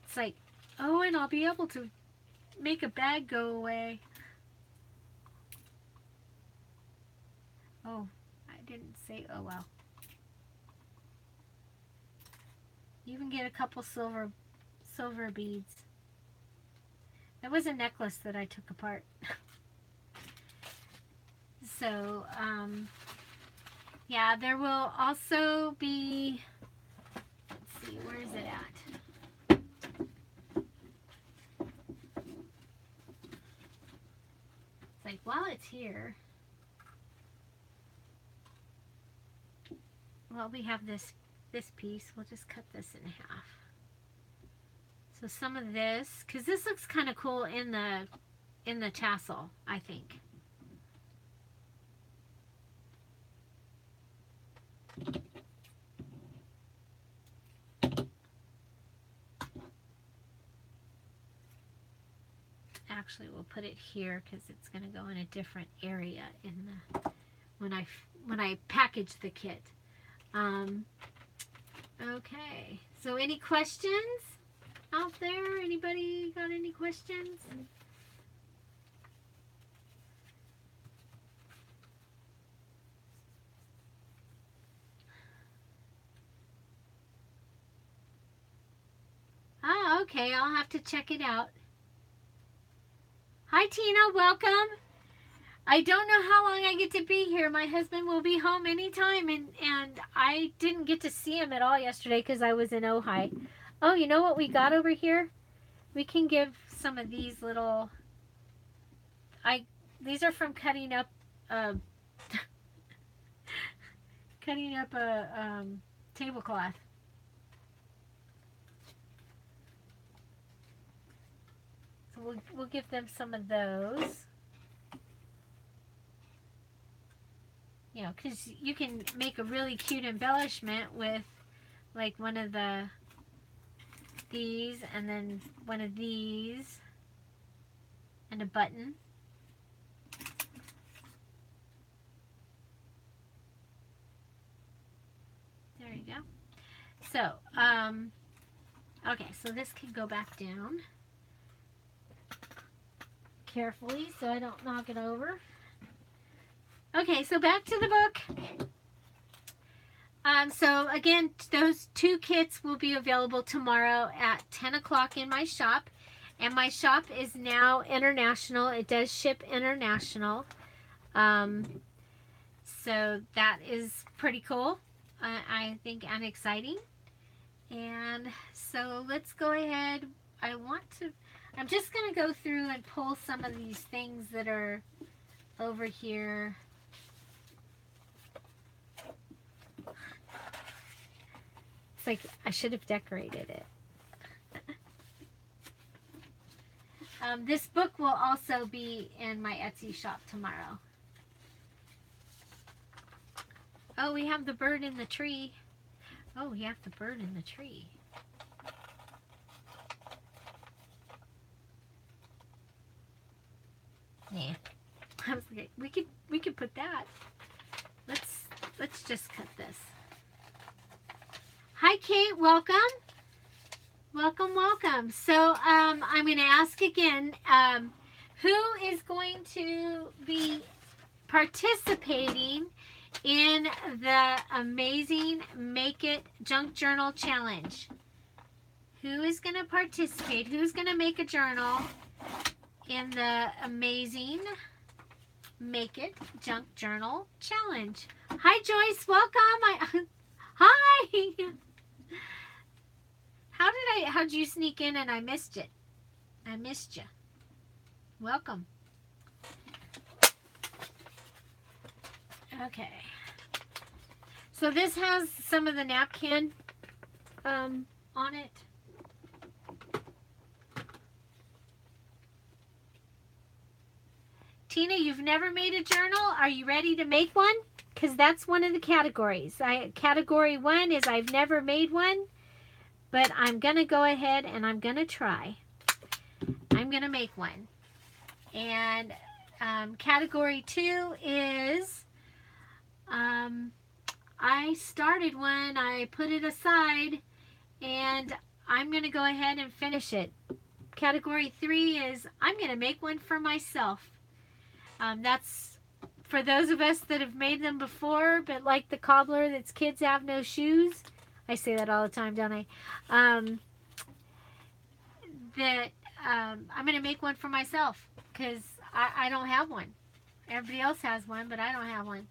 It's like, oh, and I'll be able to make a bag go away. Oh, I didn't say, oh well. You can get a couple silver beads. That was a necklace that I took apart. So, yeah, there will also be, let's see, where is it at? It's like, while it's here, well, we have this piece. We'll just cut this in half. So some of this, because this looks kind of cool in the tassel, I think. Actually, we'll put it here because it's going to go in a different area in the when I package the kit. Okay. So any questions out there? Anybody got any questions? Ah, okay. I'll have to check it out. Hi, Tina. Welcome. I don't know how long I get to be here. My husband will be home anytime, and I didn't get to see him at all yesterday because I was in Ojai. Oh, you know what we got over here? We can give some of these little... These are from cutting up a tablecloth. So we'll give them some of those. You know, because you can make a really cute embellishment with like one of these and then one of these and a button. There you go. So, okay, so this can go back down carefully so I don't knock it over. Okay, so back to the book. So again, those 2 kits will be available tomorrow at 10 o'clock in my shop. And my shop is now international. It does ship international. So that is pretty cool, I think, and exciting. And so let's go ahead. I'm just going to go through and pull some of these things that are over here. It's like I should have decorated it. This book will also be in my Etsy shop tomorrow. Oh, we have the bird in the tree. Oh, we have the bird in the tree. Yeah. I was like, we could put that. Let's just cut this. Hi, Kate. Welcome. Welcome, welcome. So I'm going to ask again, who is going to be participating in the amazing Make It Junk Journal Challenge? Who is going to participate? Who's going to make a journal in the amazing Make It Junk Journal Challenge? Hi, Joyce. Welcome. Hi. How'd you sneak in and I missed it? I missed you. Welcome. Okay. So this has some of the napkin on it. Tina, you've never made a journal. Are you ready to make one? Because that's one of the categories. Category 1 is I've never made one, but I'm going to go ahead and I'm going to try. I'm going to make one. And category 2 is I started one, I put it aside, and I'm going to go ahead and finish it. Category 3 is I'm going to make one for myself. That's for those of us that have made them before, but like the cobbler that's kids have no shoes. I say that all the time, don't I? I'm going to make one for myself because I don't have one. Everybody else has one, but I don't have one.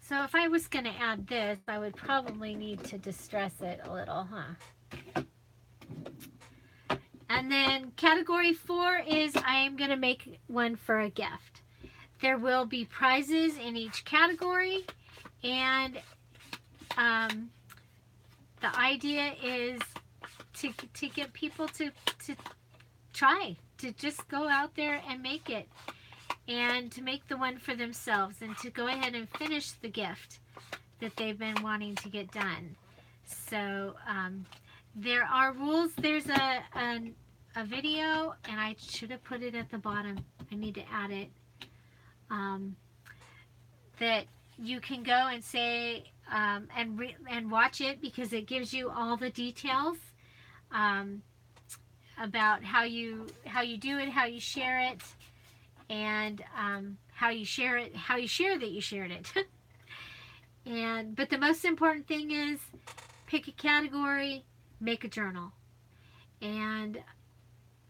So if I was going to add this, I would probably need to distress it a little, huh? And then category 4 is I am going to make one for a gift. There will be prizes in each category, and the idea is to get people to try, to just go out there and make it, and to make the one for themselves, and to go ahead and finish the gift that they've been wanting to get done. So there are rules. There's a video, and I should have put it at the bottom. I need to add it. That you can go and say and watch it, because it gives you all the details about how you do it, how you share it, and how you share that you shared it. But the most important thing is pick a category, make a journal. And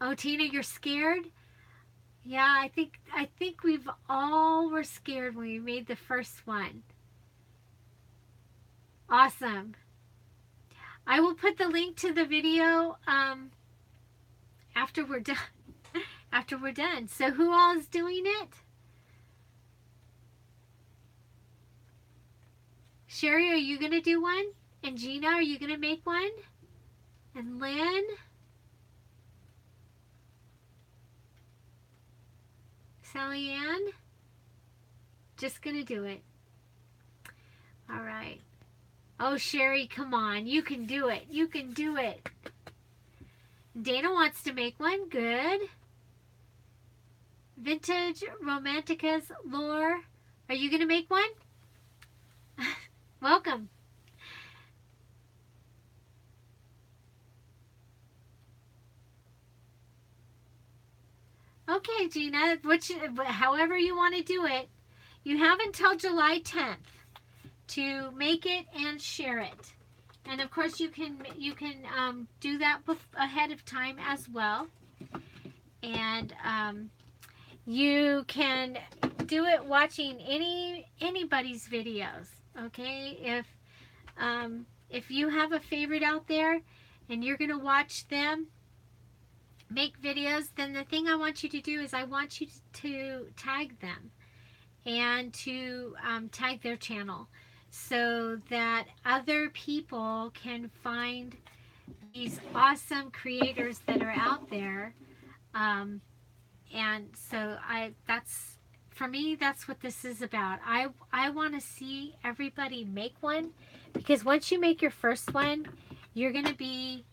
oh, Tina, you're scared? Yeah, I think we've all were scared when we made the first one. Awesome. I will put the link to the video after we're done. After we're done. So who all is doing it? Sherry, are you going to do one? And Gina, are you going to make one? And Lynn? Sally Ann? Just going to do it. All right. Oh, Sherry, come on. You can do it. You can do it. Dana wants to make one. Good. Vintage Romantica's Lore. Are you going to make one? Welcome. Okay, Gina, however you want to do it. You have until July 10th to make it and share it. And of course you can do that ahead of time as well. And you can do it watching anybody's videos. Okay, if you have a favorite out there and you're gonna watch them make videos, then the thing I want you to do is I want you to tag them and to tag their channel so that other people can find these awesome creators that are out there. And so for me, that's what this is about. I want to see everybody make one, because once you make your first one, you're going to be,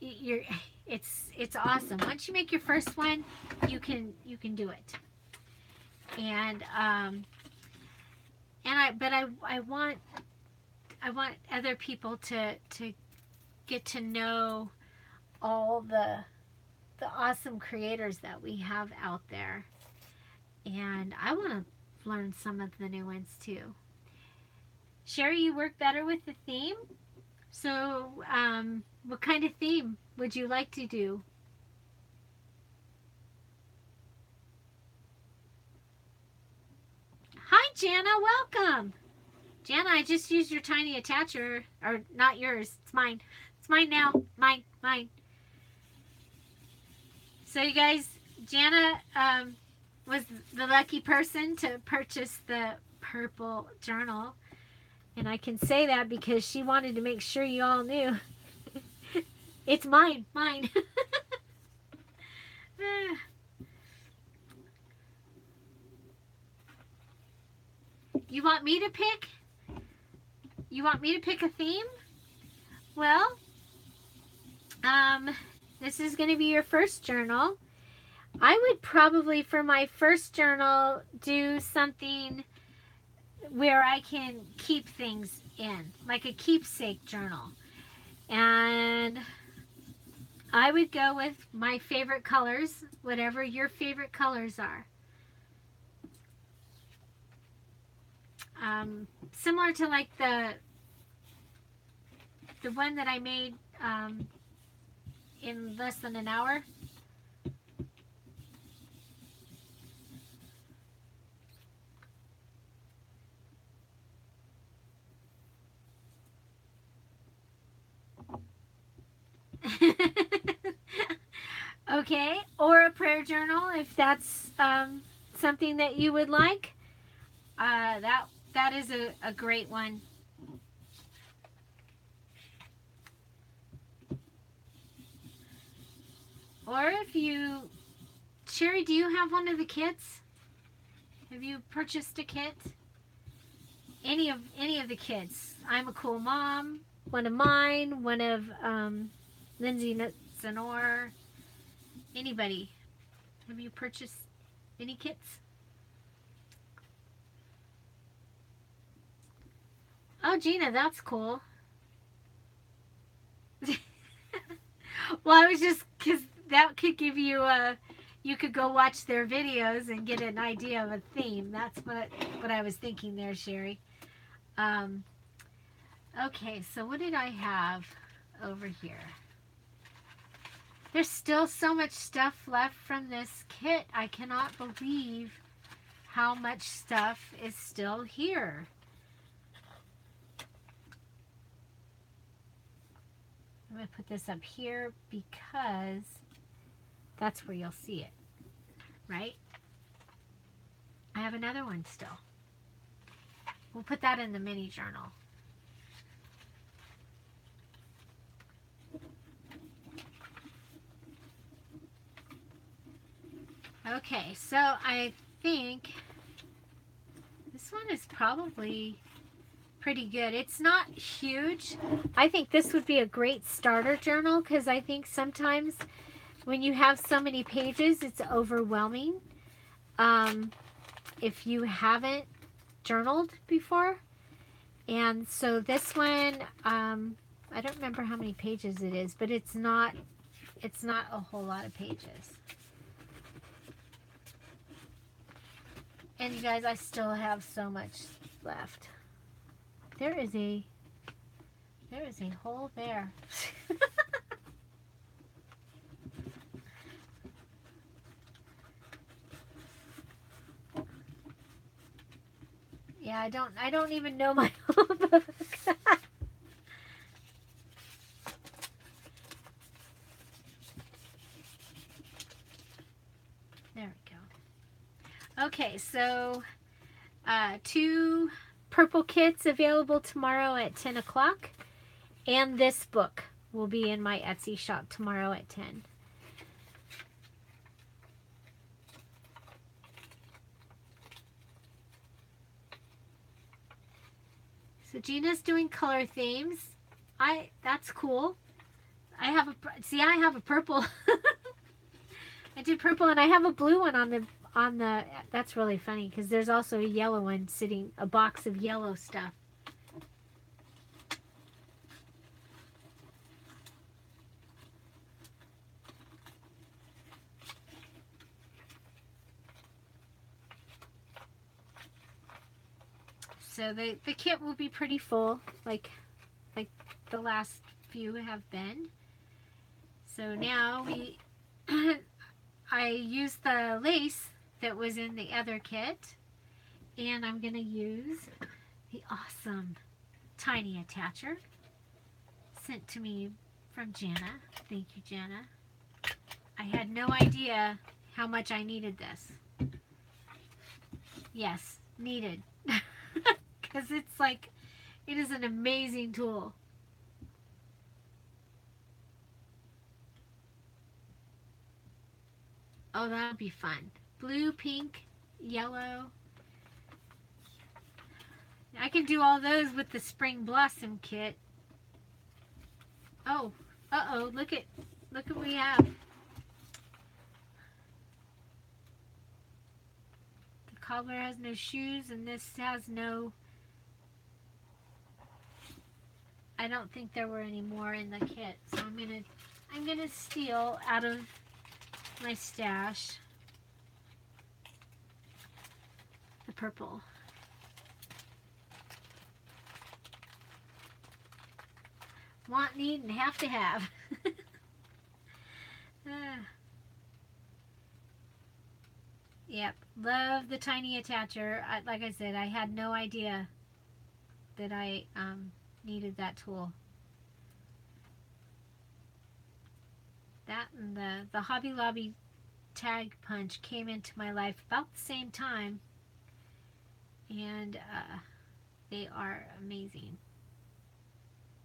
it's awesome. Once you make your first one, you can do it. And I want other people to get to know all the awesome creators that we have out there. And I want to learn some of the new ones too. Sherry, you work better with the theme. So, what kind of theme would you like to do? Hi, Jana. Welcome. Jana, I just used your tiny attacher. Or not yours. It's mine. It's mine now. Mine. Mine. So, you guys, Jana was the lucky person to purchase the purple journal. And I can say that because she wanted to make sure you all knew. It's mine. Mine. You want me to pick? You want me to pick a theme? Well, this is going to be your first journal. I would probably, for my first journal, do something where I can keep things in, like a keepsake journal. And I would go with my favorite colors, whatever your favorite colors are. Similar to like the one that I made in less than an hour. Okay, or a prayer journal if that's something that you would like. That is a great one. Or if you, Sherry, do you have one of the kits? Have you purchased a kit? Any of the kits? I'm a Cool Mom, one of mine, one of Lindsay Zanor. Anybody? Have you purchased any kits? Oh, Gina, that's cool. Well, I was just, because that could give you you could go watch their videos and get an idea of a theme. That's what I was thinking there, Sherry. Okay, so what did I have over here? There's still so much stuff left from this kit. I cannot believe how much stuff is still here. I'm going to put this up here because that's where you'll see it, right? I have another one still. We'll put that in the mini journal. Okay, so I think this one is probably pretty good. It's not huge. I think this would be a great starter journal because I think sometimes when you have so many pages, it's overwhelming. If you haven't journaled before. And so this one, I don't remember how many pages it is, but it's not a whole lot of pages. And you guys, I still have so much left. There is a hole there. Yeah, I don't even know my whole book. There we go. Okay, so 2 purple kits available tomorrow at 10 o'clock. And this book will be in my Etsy shop tomorrow at 10. So Gina's doing color themes. That's cool. I have a purple. I did purple and I have a blue one on the that's really funny because there's also a yellow one sitting, a box of yellow stuff. So the kit will be pretty full, like the last few have been. So now I used the lace that was in the other kit, and I'm going to use the awesome tiny attacher sent to me from Jana. Thank you, Jana. I had no idea how much I needed this. Yes, needed. Because it's like, it is an amazing tool. Oh, that'll be fun. Blue, pink, yellow. I can do all those with the Spring Blossom kit. Oh, uh-oh, look at what we have. The cobbler has no shoes, and this has no... I don't think there were any more in the kit, so I'm gonna steal out of my stash the purple. Want, need, and have to have. Yep, love the tiny attacher. Like I said, I had no idea that I needed that tool. That and the Hobby Lobby tag punch came into my life about the same time, and they are amazing.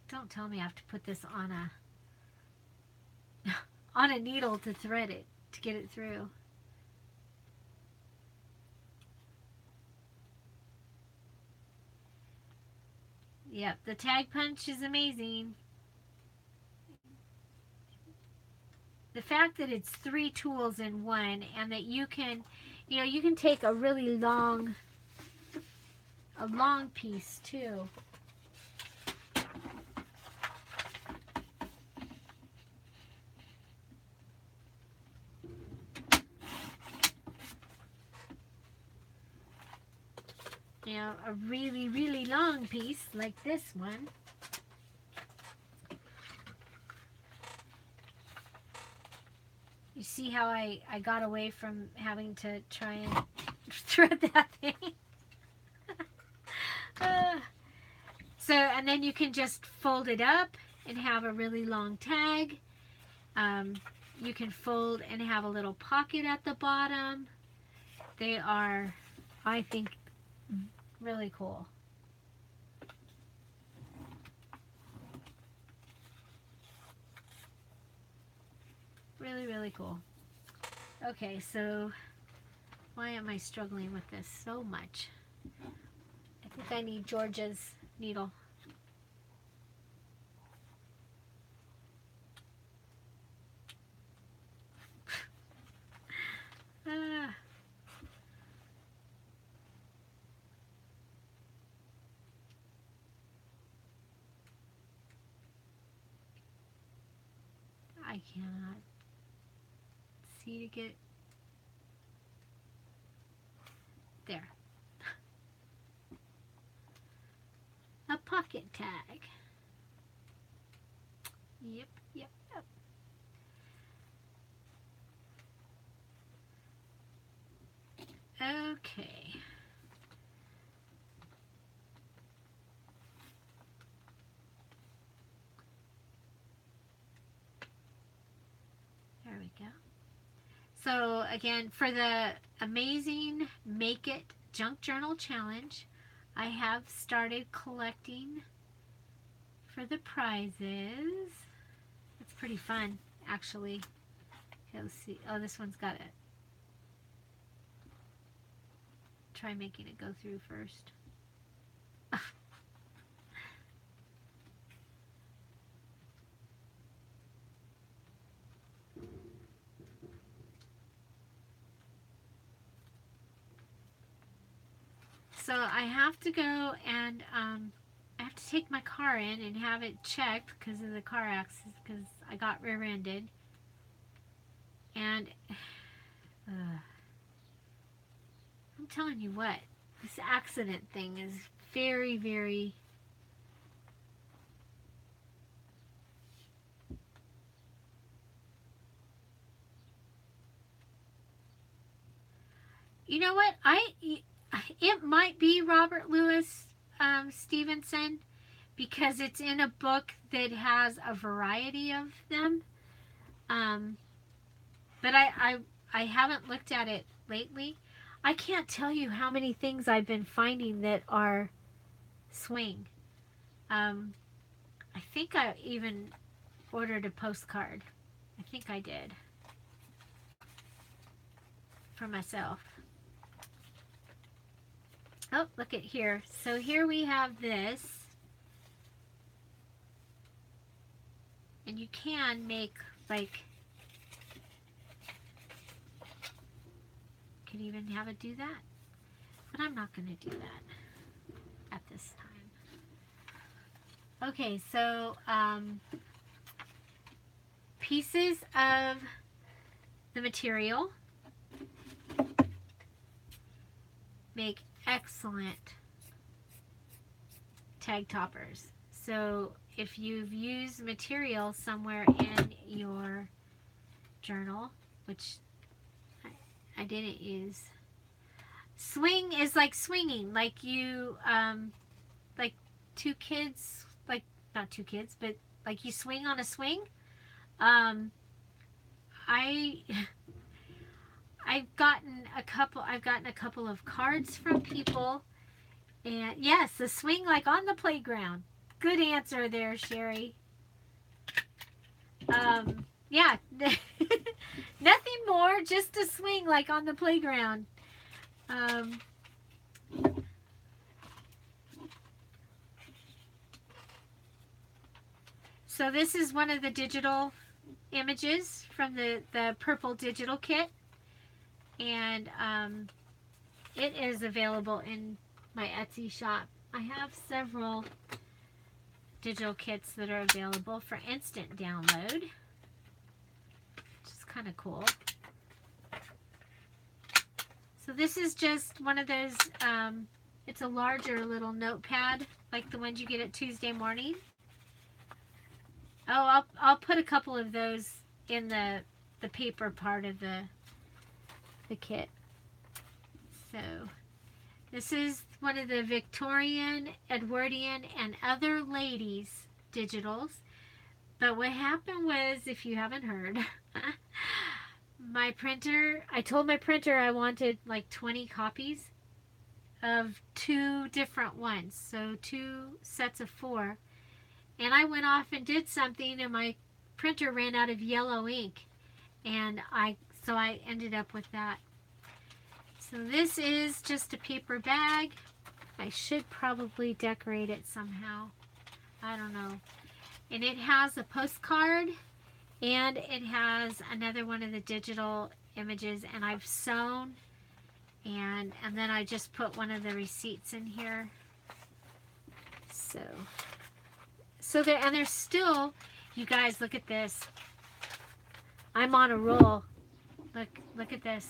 Don't tell me I have to put this on a needle to thread it, to get it through. Yep, the tag punch is amazing. The fact that it's 3 tools in one, and that you can take a really long piece too. You know, a really, really long piece like this one. You see how I got away from having to try and thread that thing? So, and then you can just fold it up and have a really long tag. You can fold and have a little pocket at the bottom. They are, I think, really cool. Really, really cool. Okay, so why am I struggling with this so much? I think I need Georgia's needle. I cannot see to get there. A pocket tag. Yep, yep, yep. Okay. There we go. So again, for the amazing Make It Junk Journal Challenge, I have started collecting for the prizes. It's pretty fun, actually. Okay, let's see. Oh, this one's got it. Try making it go through first. So I have to go and I have to take my car in and have it checked because of the car accident, because I got rear-ended. And I'm telling you what, this accident thing is very, very... You know what? It might be Robert Louis Stevenson, because it's in a book that has a variety of them. Um, but I haven't looked at it lately. I can't tell you how many things I've been finding that are swing. I think I even ordered a postcard. I think I did. For myself. Oh, look at here. So here we have this. And you can make, like, you can even have it do that. But I'm not going to do that at this time. Okay, so pieces of the material make excellent tag toppers. So if you've used material somewhere in your journal, which I didn't use, swing is like swinging, like you like two kids, like not two kids, but like you swing on a swing. I've gotten a couple of cards from people, and yes, the swing like on the playground. Good answer there, Sherry. Yeah, nothing more, just a swing like on the playground. So this is one of the digital images from the purple digital kit. And it is available in my Etsy shop. I have several digital kits that are available for instant download, which is kind of cool. So this is just one of those, it's a larger little notepad, like the ones you get at Tuesday Morning. Oh, I'll put a couple of those in the paper part of the kit. So this is one of the Victorian, Edwardian, and other ladies digitals. But what happened was, if you haven't heard, my printer, I told my printer I wanted like 20 copies of 2 different ones, so 2 sets of 4. And I went off and did something, and my printer ran out of yellow ink, and so I ended up with that. So this is just a paper bag. I should probably decorate it somehow. I don't know. And it has a postcard, and it has another one of the digital images, and I've sewn, and then I just put one of the receipts in here. So there, and there's still, you guys, look at this. I'm on a roll. Look at this.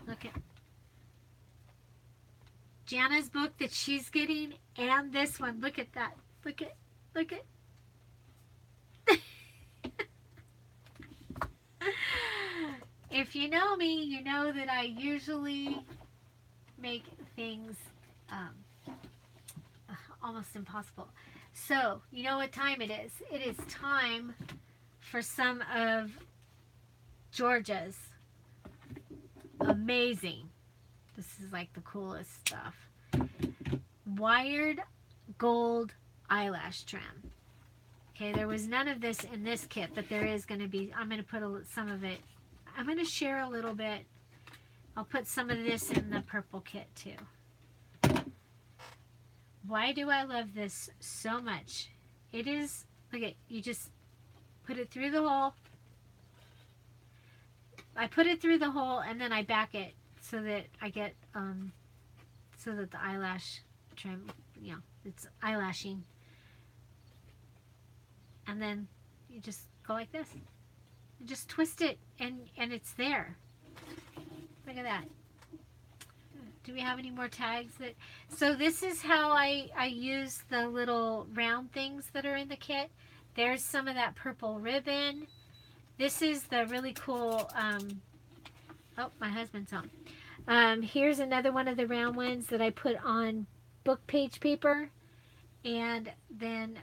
Look at Jana's book that she's getting, and this one. Look at that. Look at. If you know me, you know that I usually make things almost impossible. So, you know what time it is? It is time for some of Georgia's amazing, this is like the coolest stuff, wired gold eyelash trim. Okay, there was none of this in this kit, but there is going to be. I'm going to put some of it. I'm going to share a little bit. I'll put some of this in the purple kit too. Why do I love this so much? It is, look at, you just put it through the hole. I put it through the hole, and then I back it so that I get, so that the eyelash trim, you know, it's eyelashing. And then you just go like this. You just twist it, and it's there. Look at that. Do we have any more tags that? So this is how I use the little round things that are in the kit. There's some of that purple ribbon. This is the really cool, oh, my husband's on. Here's another one of the round ones that I put on book page paper and then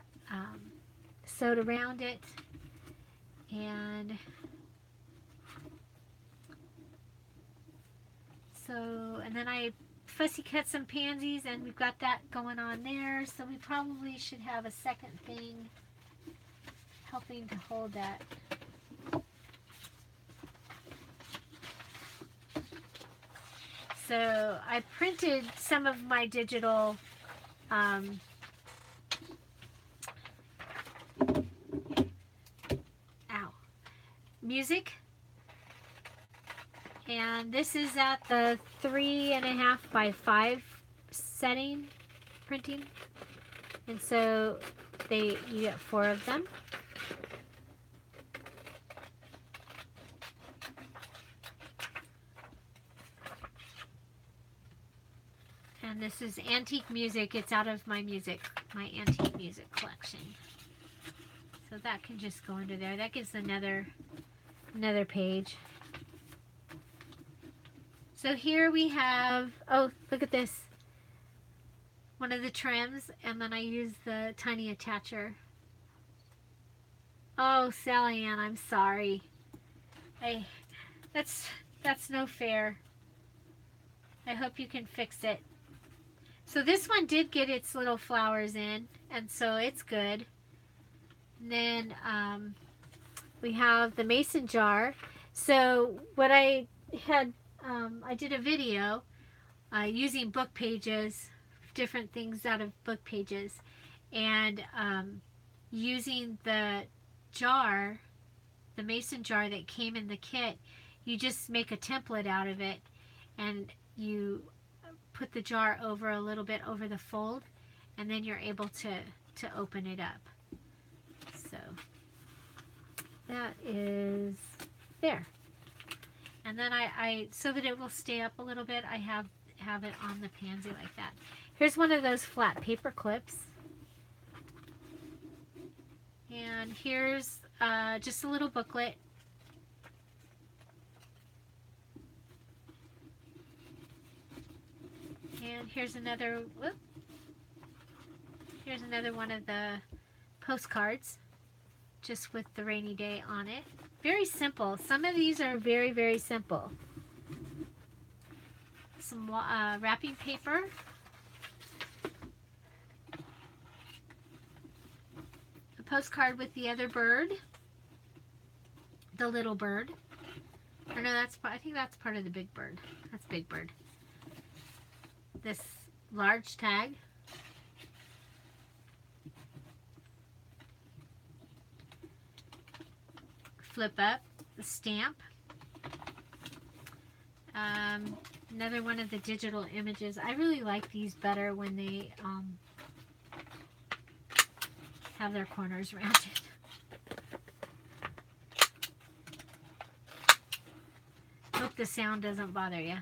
sewed around it. And so, and then I fussy cut some pansies, and we've got that going on there. So we probably should have a second thing helping to hold that. So I printed some of my digital music, and this is at the 3.5 by 5 setting printing, and so you get 4 of them. And this is antique music. It's out of my antique music collection. So that can just go under there. That gives another page. So here we have, oh, look at this. One of the trims, and then I use the tiny attacher. Oh, Sally Ann, I'm sorry. That's no fair. I hope you can fix it. So this one did get its little flowers in, and so it's good. And then we have the mason jar. So what I had, I did a video using book pages, different things out of book pages, and using the jar, the mason jar that came in the kit. You just make a template out of it, and you put the jar over a little bit over the fold, and then you're able to open it up. So that is there. And then I so that it will stay up a little bit, I have it on the pansy like that. Here's one of those flat paper clips. And here's just a little booklet. And here's another, whoop, here's another one of the postcards, just with the rainy day on it. Very simple. Some of these are very, very simple. Some wrapping paper. A postcard with the other bird. The little bird. Or no, I think that's part of the big bird. That's Big Bird. This large tag. Flip up the stamp. Another one of the digital images. I really like these better when they have their corners rounded. Hope the sound doesn't bother you.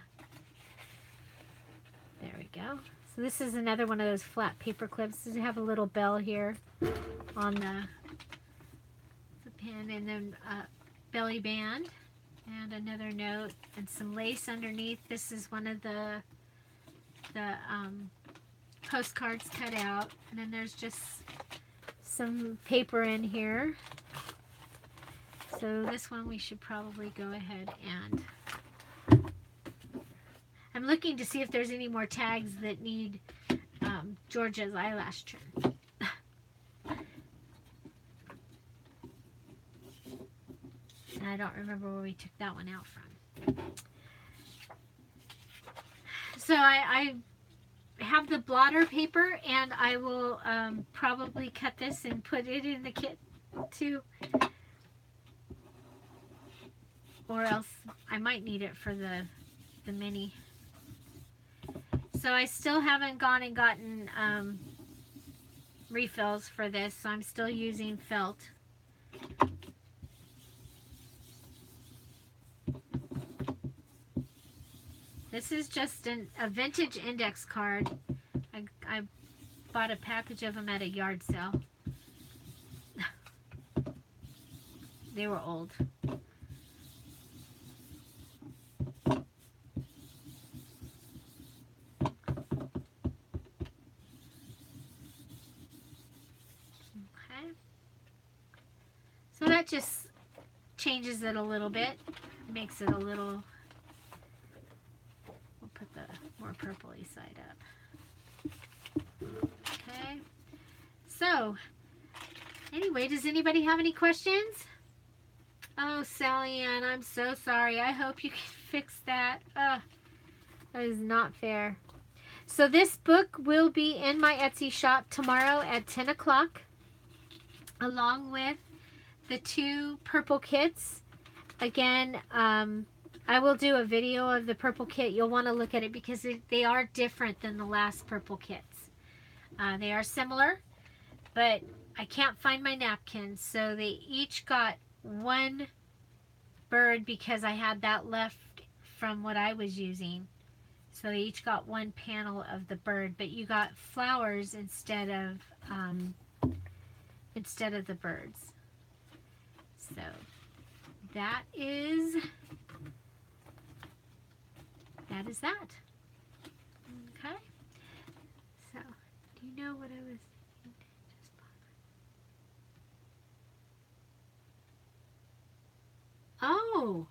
There we go. So this is another one of those flat paper clips. Does it have a little bell here on the pin, and then belly band, and another note, and some lace underneath. This is one of the postcards cut out, and then there's just some paper in here. So this one we should probably go ahead and I'm looking to see if there's any more tags that need Georgia's eyelash trim. And I don't remember where we took that one out from. So I have the blotter paper, and I will probably cut this and put it in the kit too. Or else I might need it for the mini. So I still haven't gone and gotten refills for this, so I'm still using felt. This is just a vintage index card. I bought a package of them at a yard sale. They were old. Okay. So that just changes it a little bit. Makes it a little... We'll put the more purpley side up. Okay. So, anyway, does anybody have any questions? Oh, Sally Ann, I'm so sorry. I hope you can fix that. That is not fair. So this book will be in my Etsy shop tomorrow at 10 o'clock, along with the 2 purple kits. Again, I will do a video of the purple kit. You'll want to look at it because they are different than the last purple kits. They are similar, but I can't find my napkins, so they each got 1 bird because I had that left from what I was using. So they each got 1 panel of the bird, but you got flowers instead of the birds. So that is that. Okay. So, do you know what I was thinking? Oh,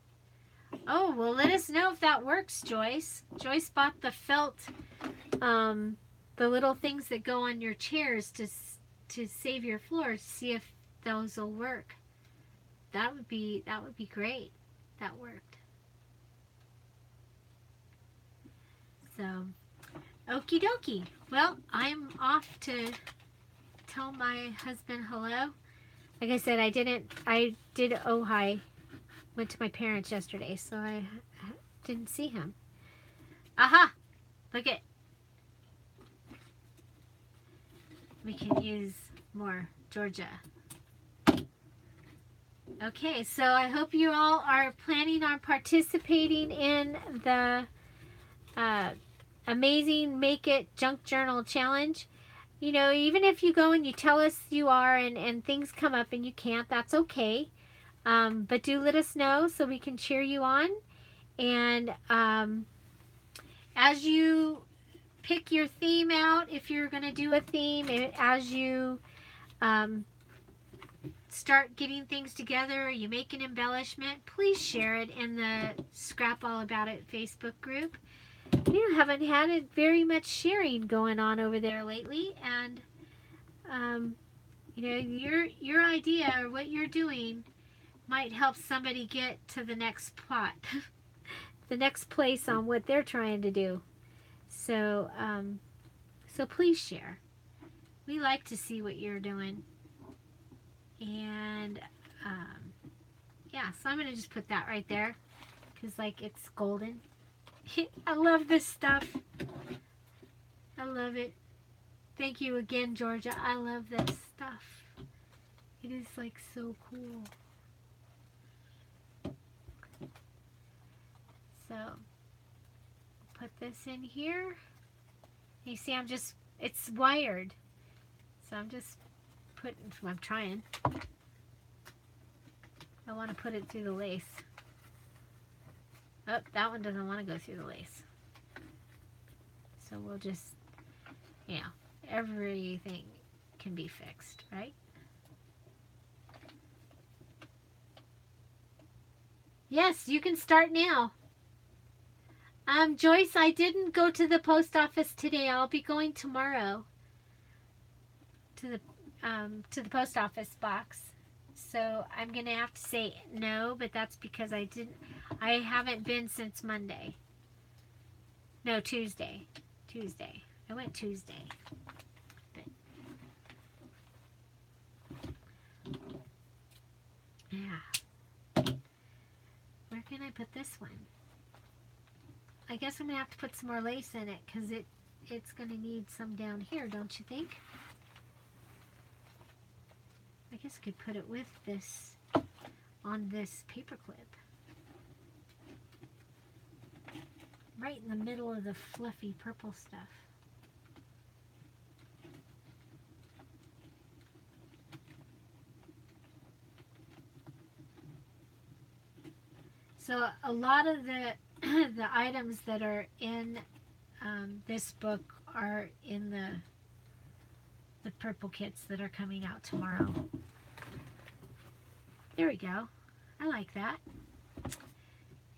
well, let us know if that works, Joyce. Joyce bought the felt, the little things that go on your chairs to save your floors. See if those will work. That would be great. That worked. So, okie dokie. Well, I'm off to tell my husband hello. Like I said, I did Ojai. Went to my parents yesterday, so I didn't see him. Aha! Look it. We can use more Georgia. Okay, so I hope you all are planning on participating in the Amazing Make It Junk Journal Challenge. You know, even if you go and you tell us you are and things come up and you can't, that's okay. But do let us know so we can cheer you on. And as you pick your theme out, if you're going to do a theme, as you start getting things together, you make an embellishment, please share it in the Scrap All About It Facebook group. You haven't had it very much sharing going on over there lately, and you know, your idea or what you're doing might help somebody get to the next spot, the next place on what they're trying to do. So, so please share. We like to see what you're doing. And, yeah, so I'm going to just put that right there because, like, it's golden. I love this stuff. I love it. Thank you again, Georgia. I love this stuff. It is, like, so cool. So, put this in here. You see, it's wired. So I'm just I'm trying. I want to put it through the lace. Oh, that one doesn't want to go through the lace. So we'll just, everything can be fixed, right? Yes, you can start now. Joyce, I didn't go to the post office today. I'll be going tomorrow to the post office box. So I'm gonna have to say no, but that's because I haven't been since Monday. No, Tuesday. I went Tuesday. But, yeah. Where can I put this one? I guess I'm gonna have to put some more lace in it because it's gonna need some down here, don't you think? I guess I could put it with this on this paper clip. right in the middle of the fluffy purple stuff. So a lot of the the items that are in this book are in the purple kits that are coming out tomorrow. There we go. I like that.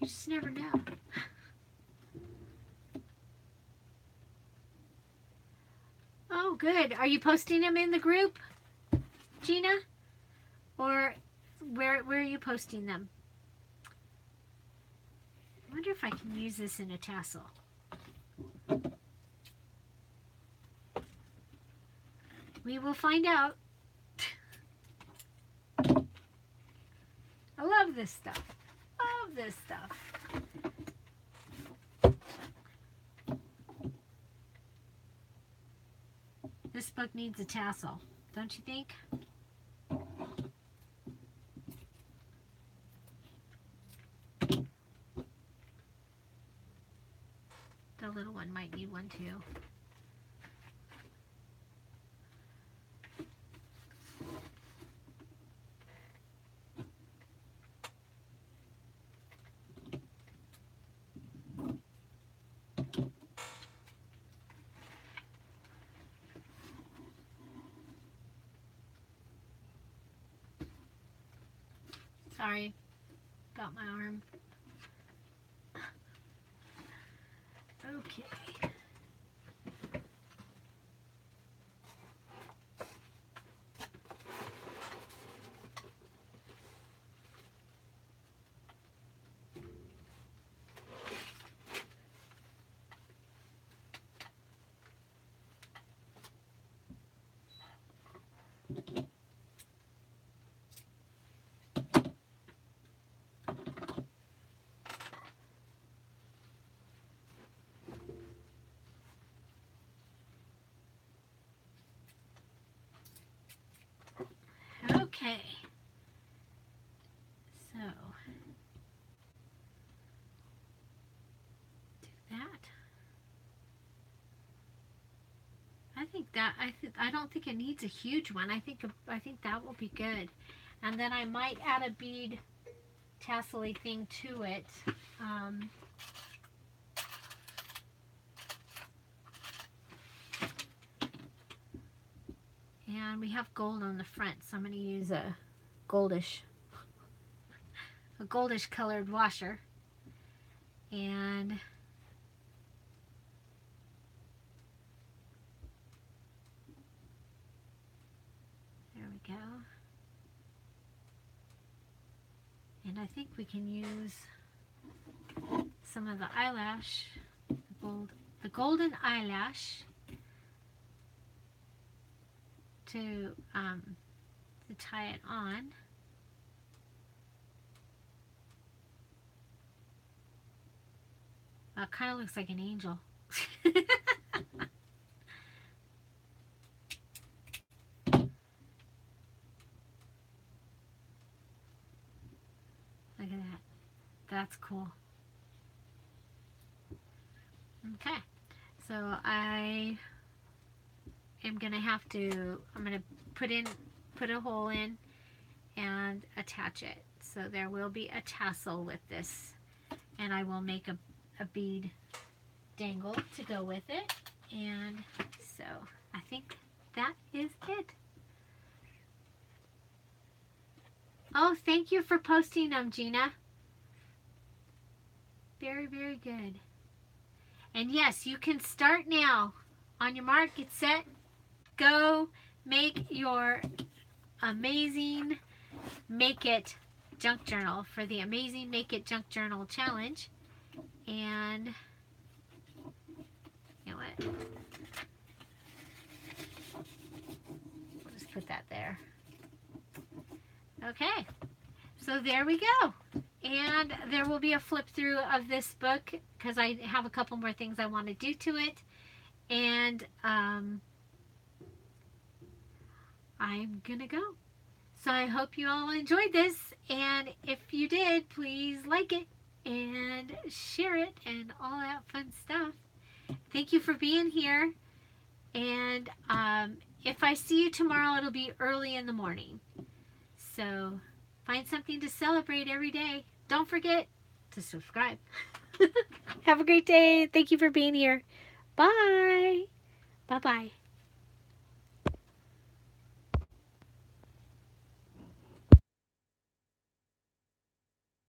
You just never know. Oh, good. Are you posting them in the group, Gina? Or where are you posting them? I wonder if I can use this in a tassel. We will find out. I love this stuff. Love this stuff. This book needs a tassel, don't you think? The little one might need one too. Sorry, got my arm. Okay. Okay. So, do that. I don't think it needs a huge one. I think that will be good. And then I might add a bead tassel-y thing to it. And we have gold on the front, so I'm going to use a goldish colored washer. And there we go. And I think we can use some of the eyelash, the golden eyelash to tie it on. It kind of looks like an angel. Look at that. That's cool. Okay. So I am going to have to, I'm going to put a hole in and attach it. So there will be a tassel with this. And I will make a bead dangle to go with it. And so I think that is it. Oh, thank you for posting them, Gina. Very, very good. And yes, you can start now. On your mark, get set, go. Make your amazing Make It junk journal for the Amazing Make It Junk Journal Challenge. And you know what? We'll just put that there. Okay, so there we go. And there will be a flip through of this book because I have a couple more things I want to do to it. And I'm gonna go. So I hope you all enjoyed this, and if you did, please like it. and share it and all that fun stuff. Thank you for being here. And if I see you tomorrow, it'll be early in the morning. So find something to celebrate every day. Don't forget to subscribe. Have a great day. Thank you for being here. Bye. Bye-bye.